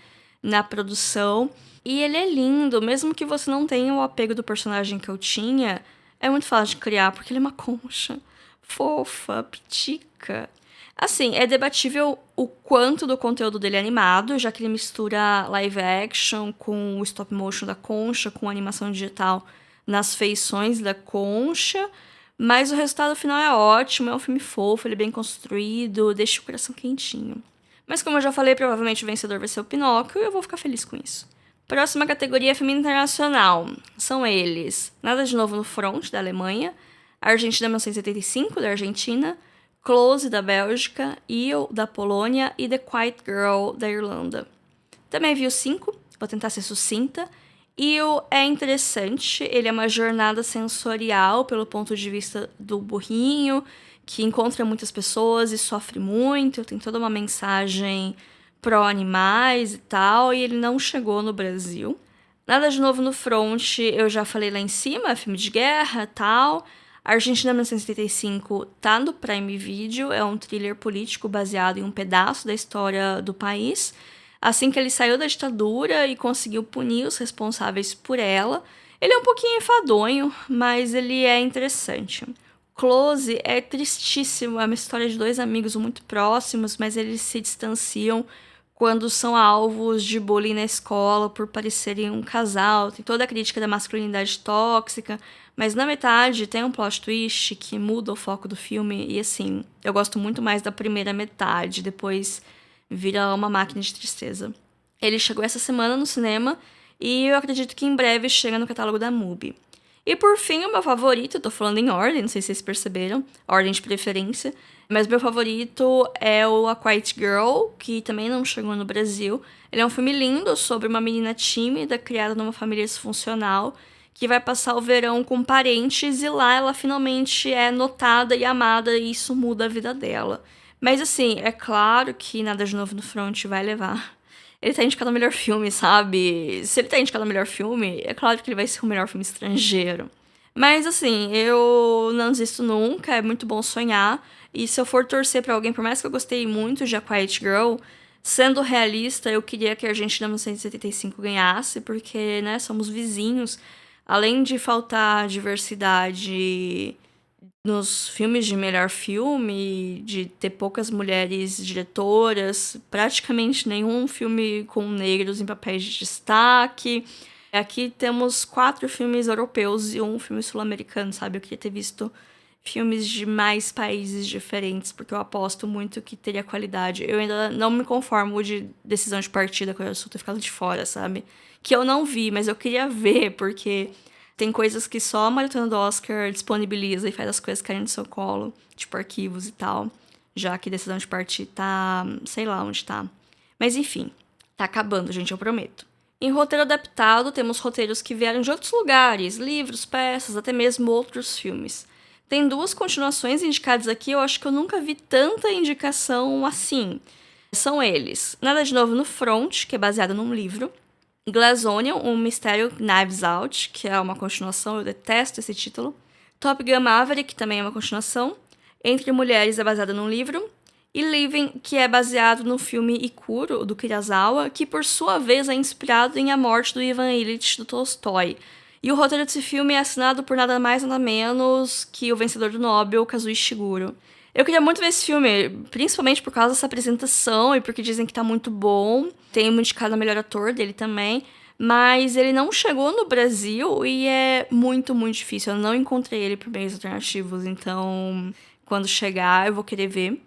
na produção. E ele é lindo, mesmo que você não tenha o apego do personagem que eu tinha, é muito fácil de criar, porque ele é uma concha fofa, pitica. Assim, é debatível o quanto do conteúdo dele é animado, já que ele mistura live action com o stop motion da concha, com animação digital nas feições da concha, mas o resultado final é ótimo, é um filme fofo, ele é bem construído, deixa o coração quentinho. Mas como eu já falei, provavelmente o vencedor vai ser o Pinóquio e eu vou ficar feliz com isso. Próxima categoria é filme internacional. São eles Nada de Novo no Front, da Alemanha, Argentina 1985, da Argentina, Close, da Bélgica, EO, da Polônia e The Quiet Girl, da Irlanda. Também vi os 5, vou tentar ser sucinta. EO é interessante, ele é uma jornada sensorial pelo ponto de vista do burrinho, que encontra muitas pessoas e sofre muito, tem toda uma mensagem pró-animais e tal, e ele não chegou no Brasil. Nada de Novo no Front, eu já falei lá em cima, filme de guerra e tal. Argentina 1975 tá no Prime Video, é um thriller político baseado em um pedaço da história do país. Assim que ele saiu da ditadura e conseguiu punir os responsáveis por ela. Ele é um pouquinho enfadonho, mas ele é interessante. Close é tristíssimo, é uma história de dois amigos muito próximos, mas eles se distanciam quando são alvos de bullying na escola por parecerem um casal. Tem toda a crítica da masculinidade tóxica, mas na metade tem um plot twist que muda o foco do filme. E assim, eu gosto muito mais da primeira metade, depois vira uma máquina de tristeza. Ele chegou essa semana no cinema e eu acredito que em breve chega no catálogo da MUBI. E por fim, o meu favorito, eu tô falando em ordem, não sei se vocês perceberam, ordem de preferência, mas meu favorito é o A Quiet Girl, que também não chegou no Brasil. Ele é um filme lindo sobre uma menina tímida criada numa família disfuncional que vai passar o verão com parentes e lá ela finalmente é notada e amada e isso muda a vida dela. Mas assim, é claro que Nada de Novo no Front vai levar. Ele tá indicado ao melhor filme, sabe? Se ele tá indicado ao melhor filme, é claro que ele vai ser o melhor filme estrangeiro. Mas assim, eu não desisto nunca, é muito bom sonhar. E se eu for torcer pra alguém, por mais que eu gostei muito de A Quiet Girl, sendo realista, eu queria que a Argentina 1975 ganhasse, porque, né, somos vizinhos. Além de faltar diversidade nos filmes de melhor filme, de ter poucas mulheres diretoras, praticamente nenhum filme com negros em papéis de destaque. Aqui temos 4 filmes europeus e um filme sul-americano, sabe? Eu queria ter visto filmes de mais países diferentes, porque eu aposto muito que teria qualidade. Eu ainda não me conformo de Decisão de Partida, Coreia do Sul ter ficado de fora, sabe? Que eu não vi, mas eu queria ver, porque tem coisas que só a maratona do Oscar disponibiliza e faz as coisas caírem no seu colo, tipo arquivos e tal, já que Decisão de Partir tá, sei lá onde tá. Mas enfim, tá acabando, gente, eu prometo. Em roteiro adaptado, temos roteiros que vieram de outros lugares, livros, peças, até mesmo outros filmes. Tem 2 continuações indicadas aqui, eu acho que eu nunca vi tanta indicação assim. São eles: Nada de Novo no Front, que é baseado num livro, Glass Onion, um mistério Knives Out, que é uma continuação, eu detesto esse título, Top Gun Maverick, que também é uma continuação, Entre Mulheres é baseado num livro, e Living, que é baseado no filme Ikuro, do Kurosawa, que por sua vez é inspirado em A Morte do Ivan Ilitch, do Tolstói. E o roteiro desse filme é assinado por nada mais nada menos que o vencedor do Nobel, Kazuo Ishiguro. Eu queria muito ver esse filme, principalmente por causa dessa apresentação e porque dizem que tá muito bom. Tem um indicado a melhor ator dele também. Mas ele não chegou no Brasil e é muito, muito difícil. Eu não encontrei ele por meios alternativos, então quando chegar eu vou querer ver.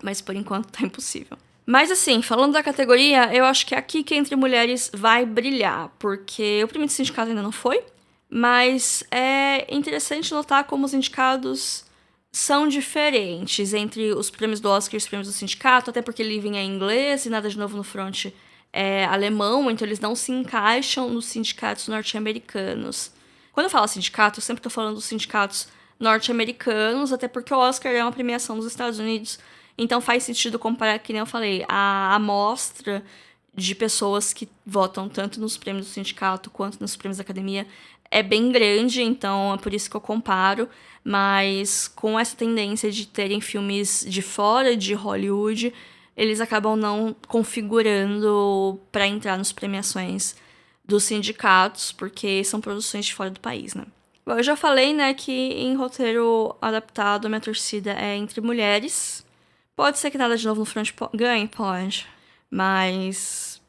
Mas por enquanto tá impossível. Mas assim, falando da categoria, eu acho que é aqui que Entre Mulheres vai brilhar, porque o primeiro sindicato ainda não foi, mas é interessante notar como os indicados são diferentes entre os prêmios do Oscar e os prêmios do sindicato, até porque Living é em inglês e Nada de Novo no Front é alemão, então eles não se encaixam nos sindicatos norte-americanos. Quando eu falo sindicato, eu sempre tô falando dos sindicatos norte-americanos, até porque o Oscar é uma premiação dos Estados Unidos, então faz sentido comparar, que nem eu falei, a amostra de pessoas que votam tanto nos prêmios do sindicato quanto nos prêmios da academia é bem grande, então é por isso que eu comparo, mas com essa tendência de terem filmes de fora de Hollywood, eles acabam não configurando para entrar nas premiações dos sindicatos, porque são produções de fora do país, né? Bom, eu já falei, né, que em roteiro adaptado, minha torcida é Entre Mulheres. Pode ser que Nada de Novo no Front ganhe? Pode. Mas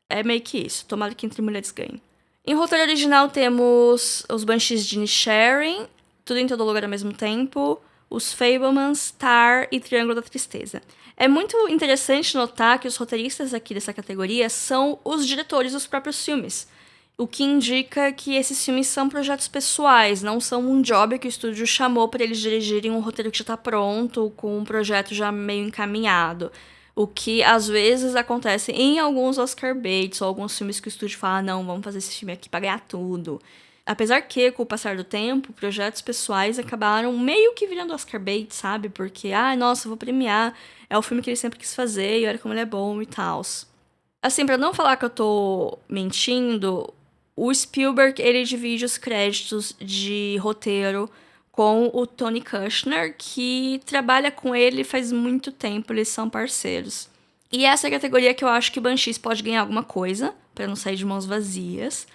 é meio que isso. Tomara que Entre Mulheres ganhe. Em roteiro original temos Os Banshees de Inisherin, Tudo em Todo Lugar ao Mesmo Tempo, Os Fabelmans, Tar e Triângulo da Tristeza. É muito interessante notar que os roteiristas aqui dessa categoria são os diretores dos próprios filmes. O que indica que esses filmes são projetos pessoais, não são um job que o estúdio chamou para eles dirigirem um roteiro que já está pronto, com um projeto já meio encaminhado. O que às vezes acontece em alguns Oscar baits ou alguns filmes que o estúdio fala: não, vamos fazer esse filme aqui para ganhar tudo. Apesar que, com o passar do tempo, projetos pessoais acabaram meio que virando Oscar bait, sabe? Porque, nossa, eu vou premiar, é o filme que ele sempre quis fazer e olha como ele é bom e tal. Assim, pra não falar que eu tô mentindo, o Spielberg, ele divide os créditos de roteiro com o Tony Kushner, que trabalha com ele faz muito tempo, eles são parceiros. E essa é a categoria que eu acho que Banshees pode ganhar alguma coisa, pra não sair de mãos vazias.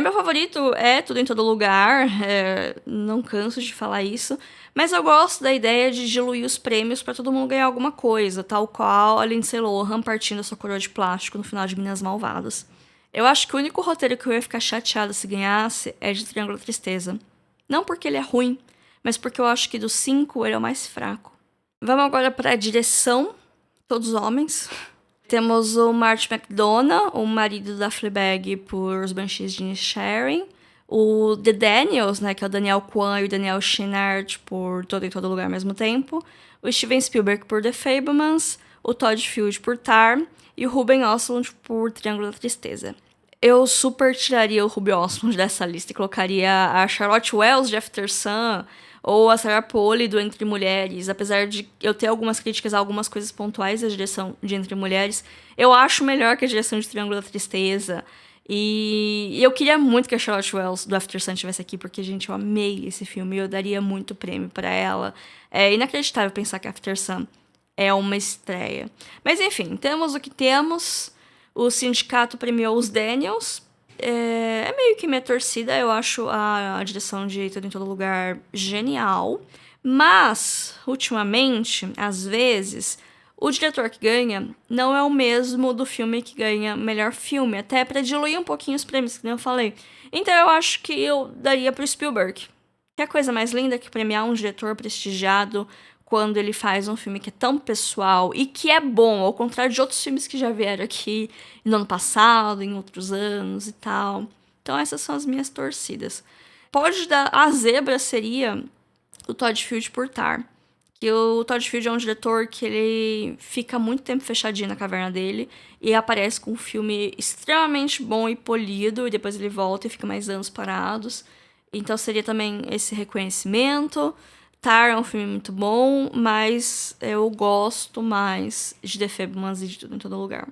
Meu favorito é Tudo em Todo Lugar, não canso de falar isso, mas eu gosto da ideia de diluir os prêmios pra todo mundo ganhar alguma coisa, tal qual a Lindsay Lohan partindo a sua coroa de plástico no final de Meninas Malvadas. Eu acho que o único roteiro que eu ia ficar chateada se ganhasse é de Triângulo da Tristeza. Não porque ele é ruim, mas porque eu acho que dos 5 ele é o mais fraco. Vamos agora para a direção, todos homens. Temos o Martin McDonagh, o marido da Fleabag por Os Banshees de Inisherin. O The Daniels, né, que é o Daniel Kwan e o Daniel Scheinert por Todo em Todo Lugar ao Mesmo Tempo. O Steven Spielberg por The Fabelmans. O Todd Field por Tar. E o Ruben Östlund por Triângulo da Tristeza. Eu super tiraria o Ruben Östlund dessa lista e colocaria a Charlotte Wells de After Sun ou a Sarah Polley do Entre Mulheres. Apesar de eu ter algumas críticas a algumas coisas pontuais da direção de Entre Mulheres, eu acho melhor que a direção de Triângulo da Tristeza. E eu queria muito que a Charlotte Wells do After Sun estivesse aqui, porque, gente, eu amei esse filme e eu daria muito prêmio pra ela. É inacreditável pensar que After Sun é uma estreia. Mas enfim, temos o que temos. O sindicato premiou os Daniels. É meio que minha torcida. Eu acho a direção de Tudo em Todo Lugar genial. Mas, ultimamente, às vezes, o diretor que ganha não é o mesmo do filme que ganha melhor filme. Até pra diluir um pouquinho os prêmios, que nem eu falei. Então eu acho que eu daria pro Spielberg. Que é a coisa mais linda que premiar um diretor prestigiado quando ele faz um filme que é tão pessoal e que é bom, ao contrário de outros filmes que já vieram aqui no ano passado, em outros anos e tal. Então essas são as minhas torcidas. Pode dar... A zebra seria o Todd Field por Tar. Que o Todd Field é um diretor que ele fica muito tempo fechadinho na caverna dele e aparece com um filme extremamente bom e polido, e depois ele volta e fica mais anos parados. Então seria também esse reconhecimento. Tar é um filme muito bom, mas eu gosto mais de The Fabelmans e de Tudo em Todo Lugar.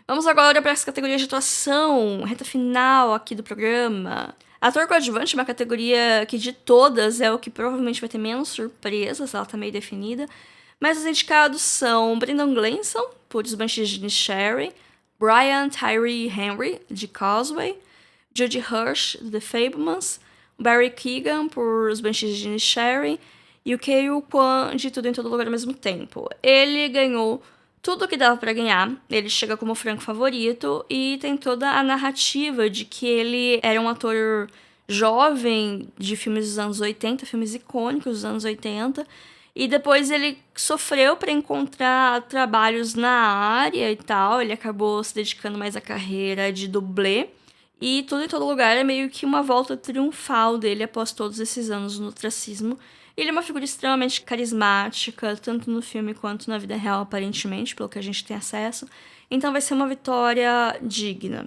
Vamos agora para as categorias de atuação, reta final aqui do programa. Ator coadjuvante é uma categoria que de todas é o que provavelmente vai ter menos surpresas, ela tá meio definida. Mas os indicados são Brendan Gleeson, por Os Banshees de Inisherin, Brian Tyree Henry, de Causeway, Judy Hirsch, de The Fabelmans, Barry Keoghan, por Os Banshees de Inisherin, e o Keiyu Kwan, de Tudo em Todo Lugar ao Mesmo Tempo. Ele ganhou tudo o que dava pra ganhar, ele chega como franco favorito e tem toda a narrativa de que ele era um ator jovem de filmes dos anos 80, filmes icônicos dos anos 80, e depois ele sofreu para encontrar trabalhos na área e tal, ele acabou se dedicando mais à carreira de dublê, e Tudo em Todo Lugar é meio que uma volta triunfal dele após todos esses anos no ostracismo. Ele é uma figura extremamente carismática, tanto no filme quanto na vida real, aparentemente, pelo que a gente tem acesso. Então vai ser uma vitória digna.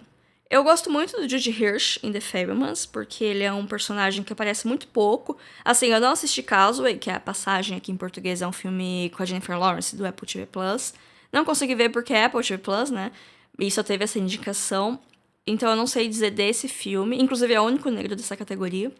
Eu gosto muito do Judy Hirsch em The Fabelmans, porque ele é um personagem que aparece muito pouco. Assim, eu não assisti Causeway, que é a passagem aqui em português, é um filme com a Jennifer Lawrence, do Apple TV+. Não consegui ver porque é Apple TV+, né? E só teve essa indicação. Então eu não sei dizer desse filme. Inclusive é o único negro dessa categoria.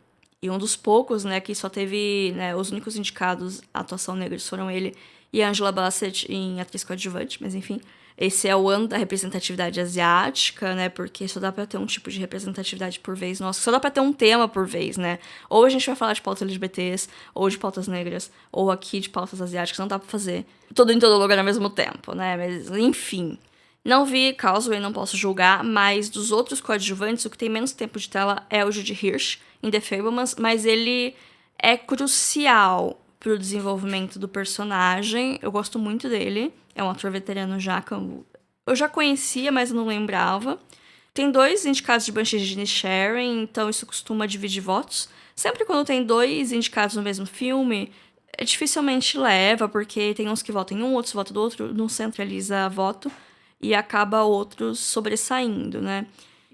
E um dos poucos, né, que só teve, né, os únicos indicados à atuação negros foram ele e Angela Bassett em atriz coadjuvante, mas enfim. Esse é o ano da representatividade asiática, né, porque só dá pra ter um tipo de representatividade por vez, nossa, só dá pra ter um tema por vez, né. Ou a gente vai falar de pautas LGBTs, ou de pautas negras, ou aqui de pautas asiáticas, não dá pra fazer tudo em todo lugar ao mesmo tempo, né, mas enfim. Não vi Causeway, não posso julgar, mas dos outros coadjuvantes, o que tem menos tempo de tela é o Judy Hirsch, em The Fabelmans, mas ele é crucial pro desenvolvimento do personagem. Eu gosto muito dele. É um ator veterano já, que eu já conhecia, mas não lembrava. Tem 2 indicados de Banshees de Inisherin, então isso costuma dividir votos. Sempre quando tem 2 indicados no mesmo filme, dificilmente leva, porque tem uns que votam em um, outros votam do outro, não centraliza voto e acaba outros sobressaindo, né?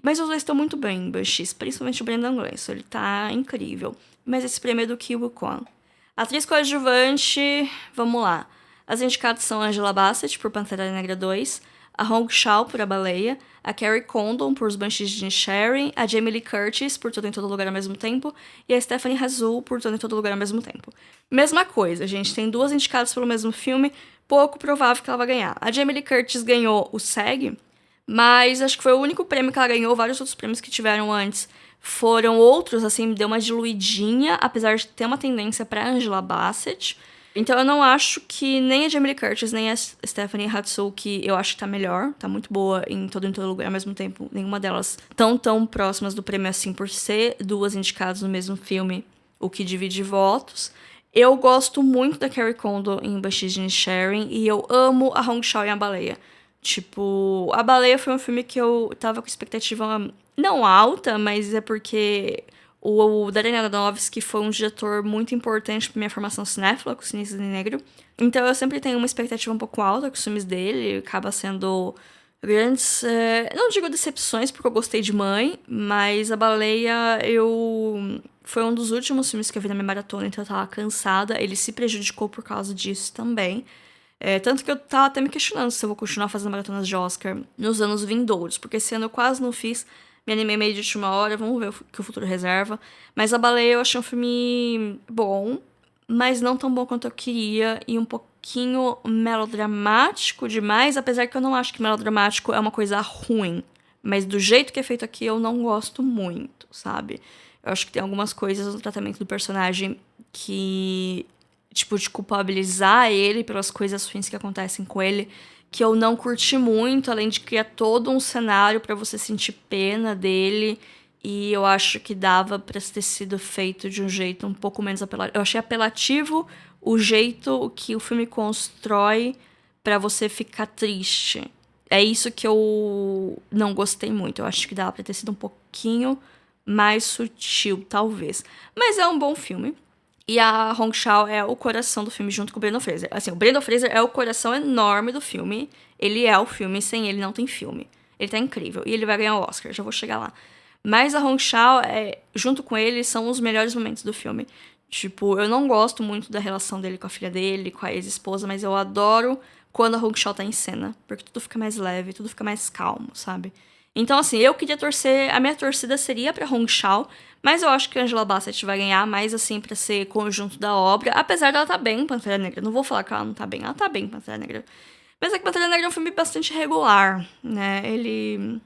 Mas os dois estão muito bem em Banshees, principalmente o Brendan Gleeson, ele tá incrível. Mas esse prêmio é do Keiyu Kwan. Atriz coadjuvante, vamos lá. As indicadas são Angela Bassett, por Pantera Negra 2, a Hong Chau, por A Baleia, a Carrie Condon, por Os Banshees de Inisherin, a Jamie Lee Curtis, por Tudo em Todo Lugar ao Mesmo Tempo, e a Stephanie Hsu, por Tudo em Todo Lugar ao Mesmo Tempo. Mesma coisa, a gente tem 2 indicadas pelo mesmo filme, pouco provável que ela vai ganhar. A Jamie Lee Curtis ganhou o SEG, mas acho que foi o único prêmio que ela ganhou. Vários outros prêmios que tiveram antes foram outros, assim, deu uma diluidinha, apesar de ter uma tendência pra Angela Bassett. Então eu não acho que nem a Jamie Lee Curtis, nem a Stephanie Hsu, que eu acho que tá melhor, tá muito boa em todo lugar, ao mesmo tempo, nenhuma delas tão próximas do prêmio assim, por ser 2 indicadas no mesmo filme, o que divide votos. Eu gosto muito da Carrie Condon em Banshees de Inisherin e eu amo a Hong Chau em A Baleia. Tipo, A Baleia foi um filme que eu tava com expectativa não alta, mas é porque o Darren Aronofsky foi um diretor muito importante pra minha formação cinéfila, com Cine Negro. Então eu sempre tenho uma expectativa um pouco alta com os filmes dele, acaba sendo grandes... não digo decepções, porque eu gostei de Mãe, mas A Baleia foi um dos últimos filmes que eu vi na minha maratona, então eu tava cansada. Ele se prejudicou por causa disso também. Tanto que eu tava até me questionando se eu vou continuar fazendo maratonas de Oscar nos anos vindouros, porque esse ano eu quase não fiz, me animei meio de última hora, vamos ver o que o futuro reserva. Mas A Baleia eu achei um filme bom, mas não tão bom quanto eu queria, e um pouquinho melodramático demais, apesar que eu não acho que melodramático é uma coisa ruim. Mas do jeito que é feito aqui, eu não gosto muito, sabe? Eu acho que tem algumas coisas no tratamento do personagem que... tipo, de culpabilizar ele pelas coisas ruins que acontecem com ele, que eu não curti muito, além de criar todo um cenário pra você sentir pena dele E eu acho que dava pra ter sido feito de um jeito um pouco menos apelativo. Eu achei apelativo o jeito que o filme constrói pra você ficar triste. É isso que eu não gostei muito. Eu acho que dava pra ter sido um pouquinho mais sutil, talvez. Mas é um bom filme. E a Hong Chau é o coração do filme junto com o Brendan Fraser. Assim, o Brendan Fraser é o coração enorme do filme. Ele é o filme, sem ele não tem filme. Ele tá incrível. E ele vai ganhar o Oscar, já vou chegar lá. Mas a Hong Chau, junto com ele, são os melhores momentos do filme. Tipo, eu não gosto muito da relação dele com a filha dele, com a ex-esposa, mas eu adoro quando a Hong Chau tá em cena. Porque tudo fica mais leve, tudo fica mais calmo, sabe? Então, assim, eu queria torcer... A minha torcida seria pra Hong Chau, mas eu acho que a Angela Bassett vai ganhar mais, assim, pra ser conjunto da obra. Apesar dela tá bem em Pantera Negra. Não vou falar que ela não tá bem. Ela tá bem em Pantera Negra. Mas é que Pantera Negra é um filme bastante regular, né? Ele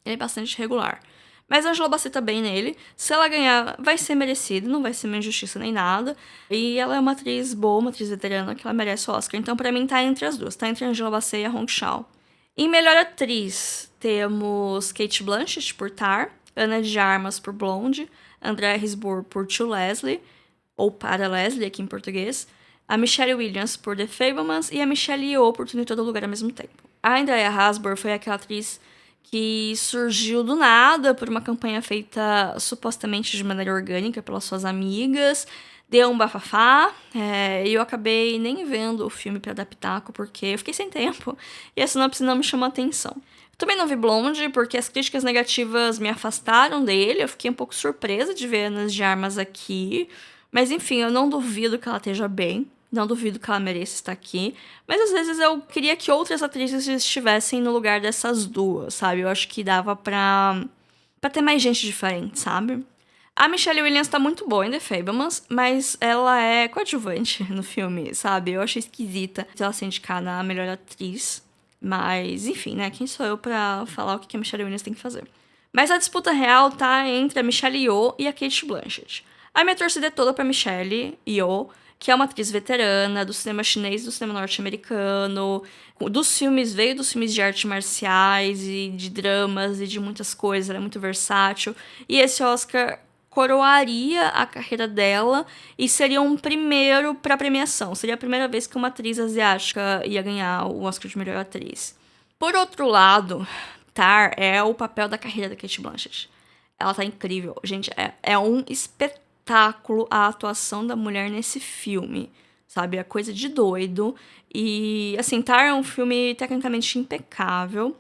é bastante regular. Mas a Angela Bassett tá bem nele. Se ela ganhar, vai ser merecido. Não vai ser uma injustiça nem nada. E ela é uma atriz boa, uma atriz veterana, que ela merece o Oscar. Então, pra mim, tá entre as duas. Tá entre a Angela Bassett e a Hong Chau. Em melhor atriz, temos Cate Blanchett por Tar, Ana de Armas por Blonde, Andrea Riseborough por To Leslie, ou Para Leslie aqui em português, a Michelle Williams por The Fabelmans e a Michelle Yeoh por Tudo em Todo Lugar ao mesmo tempo. A Andrea Riseborough foi aquela atriz que surgiu do nada por uma campanha feita supostamente de maneira orgânica pelas suas amigas, deu um bafafá, e eu acabei nem vendo o filme pra adaptar, porque eu fiquei sem tempo, e a sinopse não me chamou a atenção. Também não vi Blonde, porque as críticas negativas me afastaram dele, eu fiquei um pouco surpresa de ver Ana de Armas aqui, mas enfim, eu não duvido que ela esteja bem, não duvido que ela mereça estar aqui, mas às vezes eu queria que outras atrizes estivessem no lugar dessas duas, sabe? Eu acho que dava pra ter mais gente diferente, sabe? A Michelle Williams tá muito boa em The Fabelmans, mas ela é coadjuvante no filme, sabe? Eu achei esquisita ela ser indicada a melhor atriz. Mas, enfim, né? Quem sou eu pra falar o que a Michelle Williams tem que fazer? Mas a disputa real tá entre a Michelle Yeoh e a Cate Blanchett. A minha torcida é toda pra Michelle Yeoh, que é uma atriz veterana do cinema chinês, do cinema norte-americano, veio dos filmes de artes marciais e de dramas e de muitas coisas, ela é muito versátil. E esse Oscar coroaria a carreira dela e seria um primeiro para premiação. Seria a primeira vez que uma atriz asiática ia ganhar o Oscar de melhor atriz. Por outro lado, Tar é o papel da carreira da Cate Blanchett. Ela tá incrível. Gente, é um espetáculo a atuação da mulher nesse filme. Sabe? É coisa de doido. E, assim, Tar é um filme tecnicamente impecável.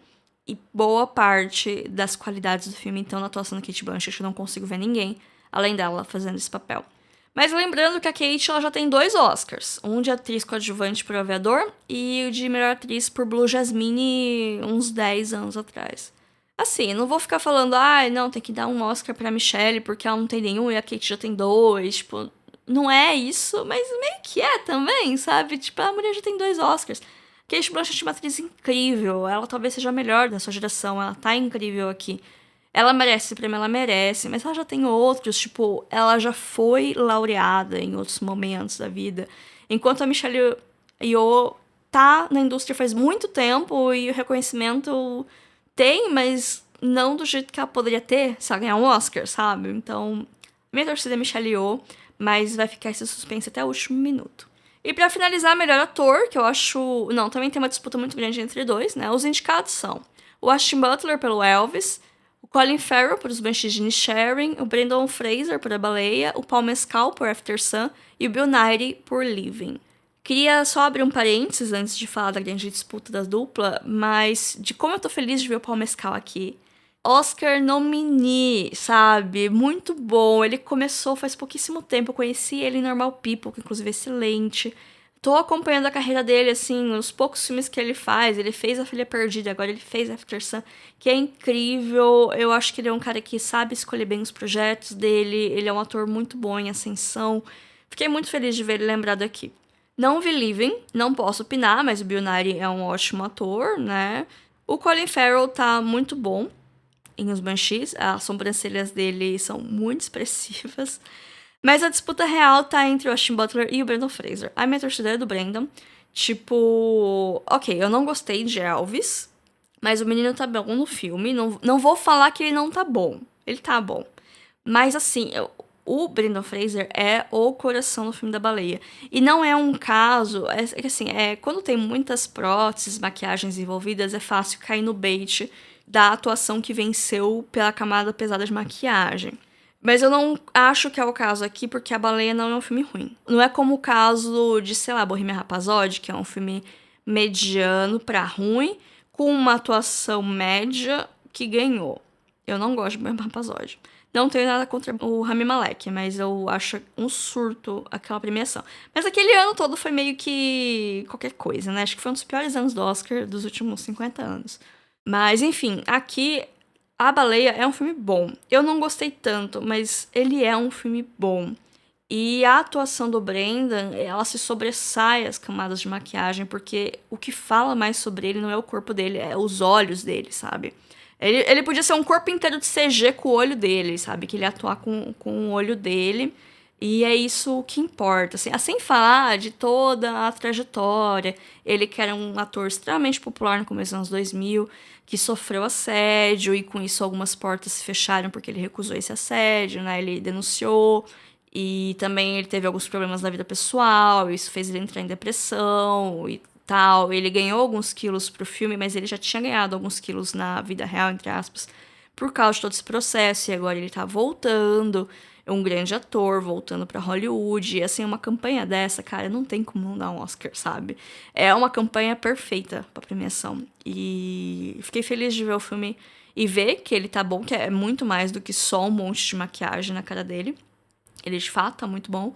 E boa parte das qualidades do filme, então, na atuação da Cate Blanchett, eu não consigo ver ninguém além dela fazendo esse papel. Mas lembrando que a Cate ela já tem 2 Oscars. Um de atriz coadjuvante por Aviador e o de melhor atriz por Blue Jasmine uns 10 anos atrás. Assim, não vou ficar falando, não, tem que dar um Oscar pra Michelle porque ela não tem nenhum e a Cate já tem 2. Tipo, não é isso, mas meio que é também, sabe? Tipo, a mulher já tem 2 Oscars. Cate Blanchett é uma atriz incrível. Ela talvez seja a melhor da sua geração. Ela tá incrível aqui. Ela merece esse prêmio, ela merece. Mas ela já tem outros. Tipo, ela já foi laureada em outros momentos da vida. Enquanto a Michelle Yeoh tá na indústria faz muito tempo e o reconhecimento tem, mas não do jeito que ela poderia ter se ela ganhar um Oscar, sabe? Então, minha torcida é Michelle Yeoh, mas vai ficar esse suspense até o último minuto. E pra finalizar, melhor ator, que eu acho... Não, também tem uma disputa muito grande entre 2, né? Os indicados são o Ashton Butler pelo Elvis, o Colin Farrell por Os Banshees de Inisherin, o Brendan Fraser por A Baleia, o Paul Mescal por After Sun e o Bill Nighy por Living. Queria só abrir um parênteses antes de falar da grande disputa da dupla, mas de como eu tô feliz de ver o Paul Mescal aqui. Oscar nominee, sabe? Muito bom. Ele começou faz pouquíssimo tempo. Eu conheci ele em Normal People, que inclusive é excelente. Tô acompanhando a carreira dele, assim, os poucos filmes que ele faz. Ele fez A Filha Perdida, agora ele fez After Sun, que é incrível. Eu acho que ele é um cara que sabe escolher bem os projetos dele. Ele é um ator muito bom em ascensão. Fiquei muito feliz de ver ele lembrado aqui. Não vi Living, não posso opinar, mas o Bill Nighy é um ótimo ator, né? O Colin Farrell tá muito bom em Os Banshees, as sobrancelhas dele são muito expressivas. Mas a disputa real tá entre o Ashton Butler e o Brendan Fraser. A minha torcida é do Brendan. Tipo, ok, eu não gostei de Elvis, mas o menino tá bom no filme. Não vou falar que ele não tá bom. Ele tá bom. Mas, assim, o Brendan Fraser é o coração do filme da baleia. E não é um caso... quando tem muitas próteses, maquiagens envolvidas, é fácil cair no bait da atuação que venceu pela camada pesada de maquiagem. Mas eu não acho que é o caso aqui, porque A Baleia não é um filme ruim. Não é como o caso de, sei lá, Bohemian Rhapsody, que é um filme mediano pra ruim, com uma atuação média que ganhou. Eu não gosto de Bohemian Rhapsody. Não tenho nada contra o Rami Malek, mas eu acho um surto aquela premiação. Mas aquele ano todo foi meio que qualquer coisa, né? Acho que foi um dos piores anos do Oscar dos últimos 50 anos. Mas, enfim, aqui A Baleia é um filme bom. Eu não gostei tanto, mas ele é um filme bom. E a atuação do Brendan, ela se sobressai as camadas de maquiagem, porque o que fala mais sobre ele não é o corpo dele, é os olhos dele, sabe? Ele podia ser um corpo inteiro de CG com o olho dele, sabe? Que ele ia atuar com o olho dele. E é isso que importa. Assim, sem falar de toda a trajetória. Ele que era um ator extremamente popular no começo dos anos 2000, que sofreu assédio, e com isso algumas portas se fecharam porque ele recusou esse assédio, né? Ele denunciou. E também ele teve alguns problemas na vida pessoal, isso fez ele entrar em depressão e tal. Ele ganhou alguns quilos pro filme, mas ele já tinha ganhado alguns quilos na vida real, entre aspas, por causa de todo esse processo. E agora ele tá voltando, é um grande ator, voltando pra Hollywood. E assim, uma campanha dessa, cara, não tem como não dar um Oscar, sabe? É uma campanha perfeita pra premiação. E fiquei feliz de ver o filme e ver que ele tá bom, que é muito mais do que só um monte de maquiagem na cara dele. Ele, de fato, tá muito bom.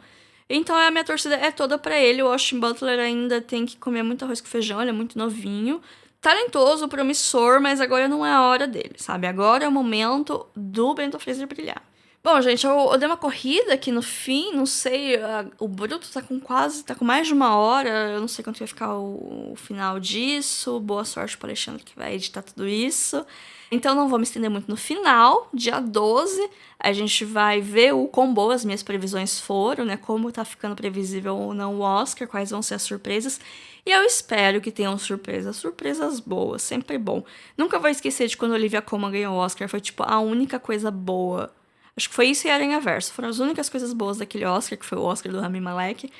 Então, a minha torcida é toda pra ele. O Austin Butler ainda tem que comer muito arroz com feijão. Ele é muito novinho. Talentoso, promissor, mas agora não é a hora dele, sabe? Agora é o momento do Brendan Fraser brilhar. Bom, gente, eu dei uma corrida aqui no fim. Não sei, o Bruto tá com mais de 1 hora. Eu não sei quanto vai ficar o final disso. Boa sorte pro Alexandre que vai editar tudo isso. Então não vou me estender muito no final. Dia 12, a gente vai ver o quão boas as minhas previsões foram, né? Como tá ficando previsível ou não o Oscar, quais vão ser as surpresas. E eu espero que tenham surpresas boas, sempre bom. Nunca vou esquecer de quando a Olivia Colman ganhou o Oscar, foi tipo a única coisa boa. Acho que foi isso e Aranha Verso, foram as únicas coisas boas daquele Oscar, que foi o Oscar do Rami Malek.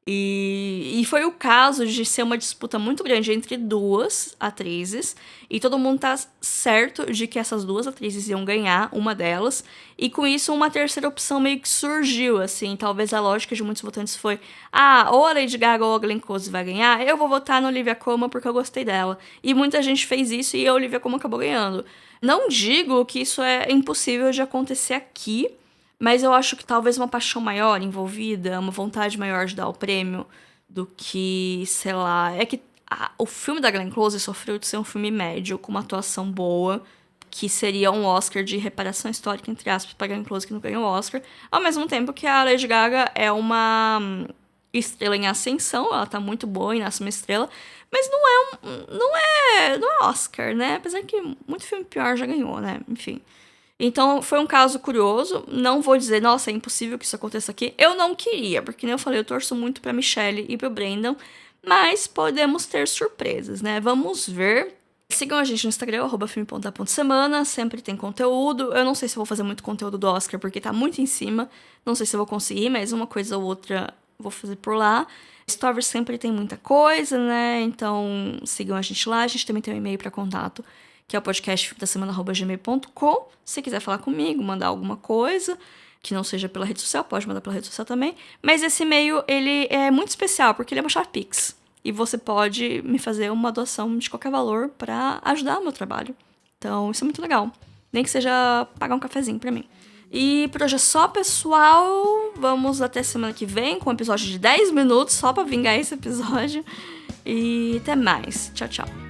E foi o caso de ser uma disputa muito grande entre duas atrizes, e todo mundo tá certo de que essas duas atrizes iam ganhar, uma delas, e com isso uma terceira opção meio que surgiu, assim, talvez a lógica de muitos votantes foi, ou a Lady Gaga ou a Glenn Close vai ganhar, eu vou votar na Olivia Colman porque eu gostei dela. E muita gente fez isso e a Olivia Colman acabou ganhando. Não digo que isso é impossível de acontecer aqui, mas eu acho que talvez uma paixão maior envolvida, uma vontade maior de dar o prêmio do que, sei lá... É que o filme da Glenn Close sofreu de ser um filme médio, com uma atuação boa, que seria um Oscar de reparação histórica, entre aspas, pra Glenn Close, que não ganhou o Oscar. Ao mesmo tempo que a Lady Gaga é uma estrela em ascensão, ela tá muito boa e nasce uma estrela, mas não é Oscar, né? Apesar que muito filme pior já ganhou, né? Enfim... Então, foi um caso curioso. Não vou dizer, nossa, é impossível que isso aconteça aqui. Eu não queria, porque, nem eu falei, eu torço muito pra Michelle e pro Brendan. Mas podemos ter surpresas, né? Vamos ver. Sigam a gente no Instagram, @filme.da.semana. Sempre tem conteúdo. Eu não sei se eu vou fazer muito conteúdo do Oscar, porque tá muito em cima. Não sei se eu vou conseguir, mas uma coisa ou outra vou fazer por lá. Stories sempre tem muita coisa, né? Então, sigam a gente lá. A gente também tem um e-mail pra contato, que é o podcastfilmedasemana@gmail.com. Se quiser falar comigo, mandar alguma coisa que não seja pela rede social, pode mandar pela rede social também. Mas esse e-mail, ele é muito especial, porque ele é uma chave Pix. E você pode me fazer uma doação de qualquer valor para ajudar o meu trabalho. Então, isso é muito legal. Nem que seja pagar um cafezinho pra mim. E por hoje é só, pessoal. Vamos até semana que vem com um episódio de 10 minutos, só pra vingar esse episódio. E até mais. Tchau, tchau.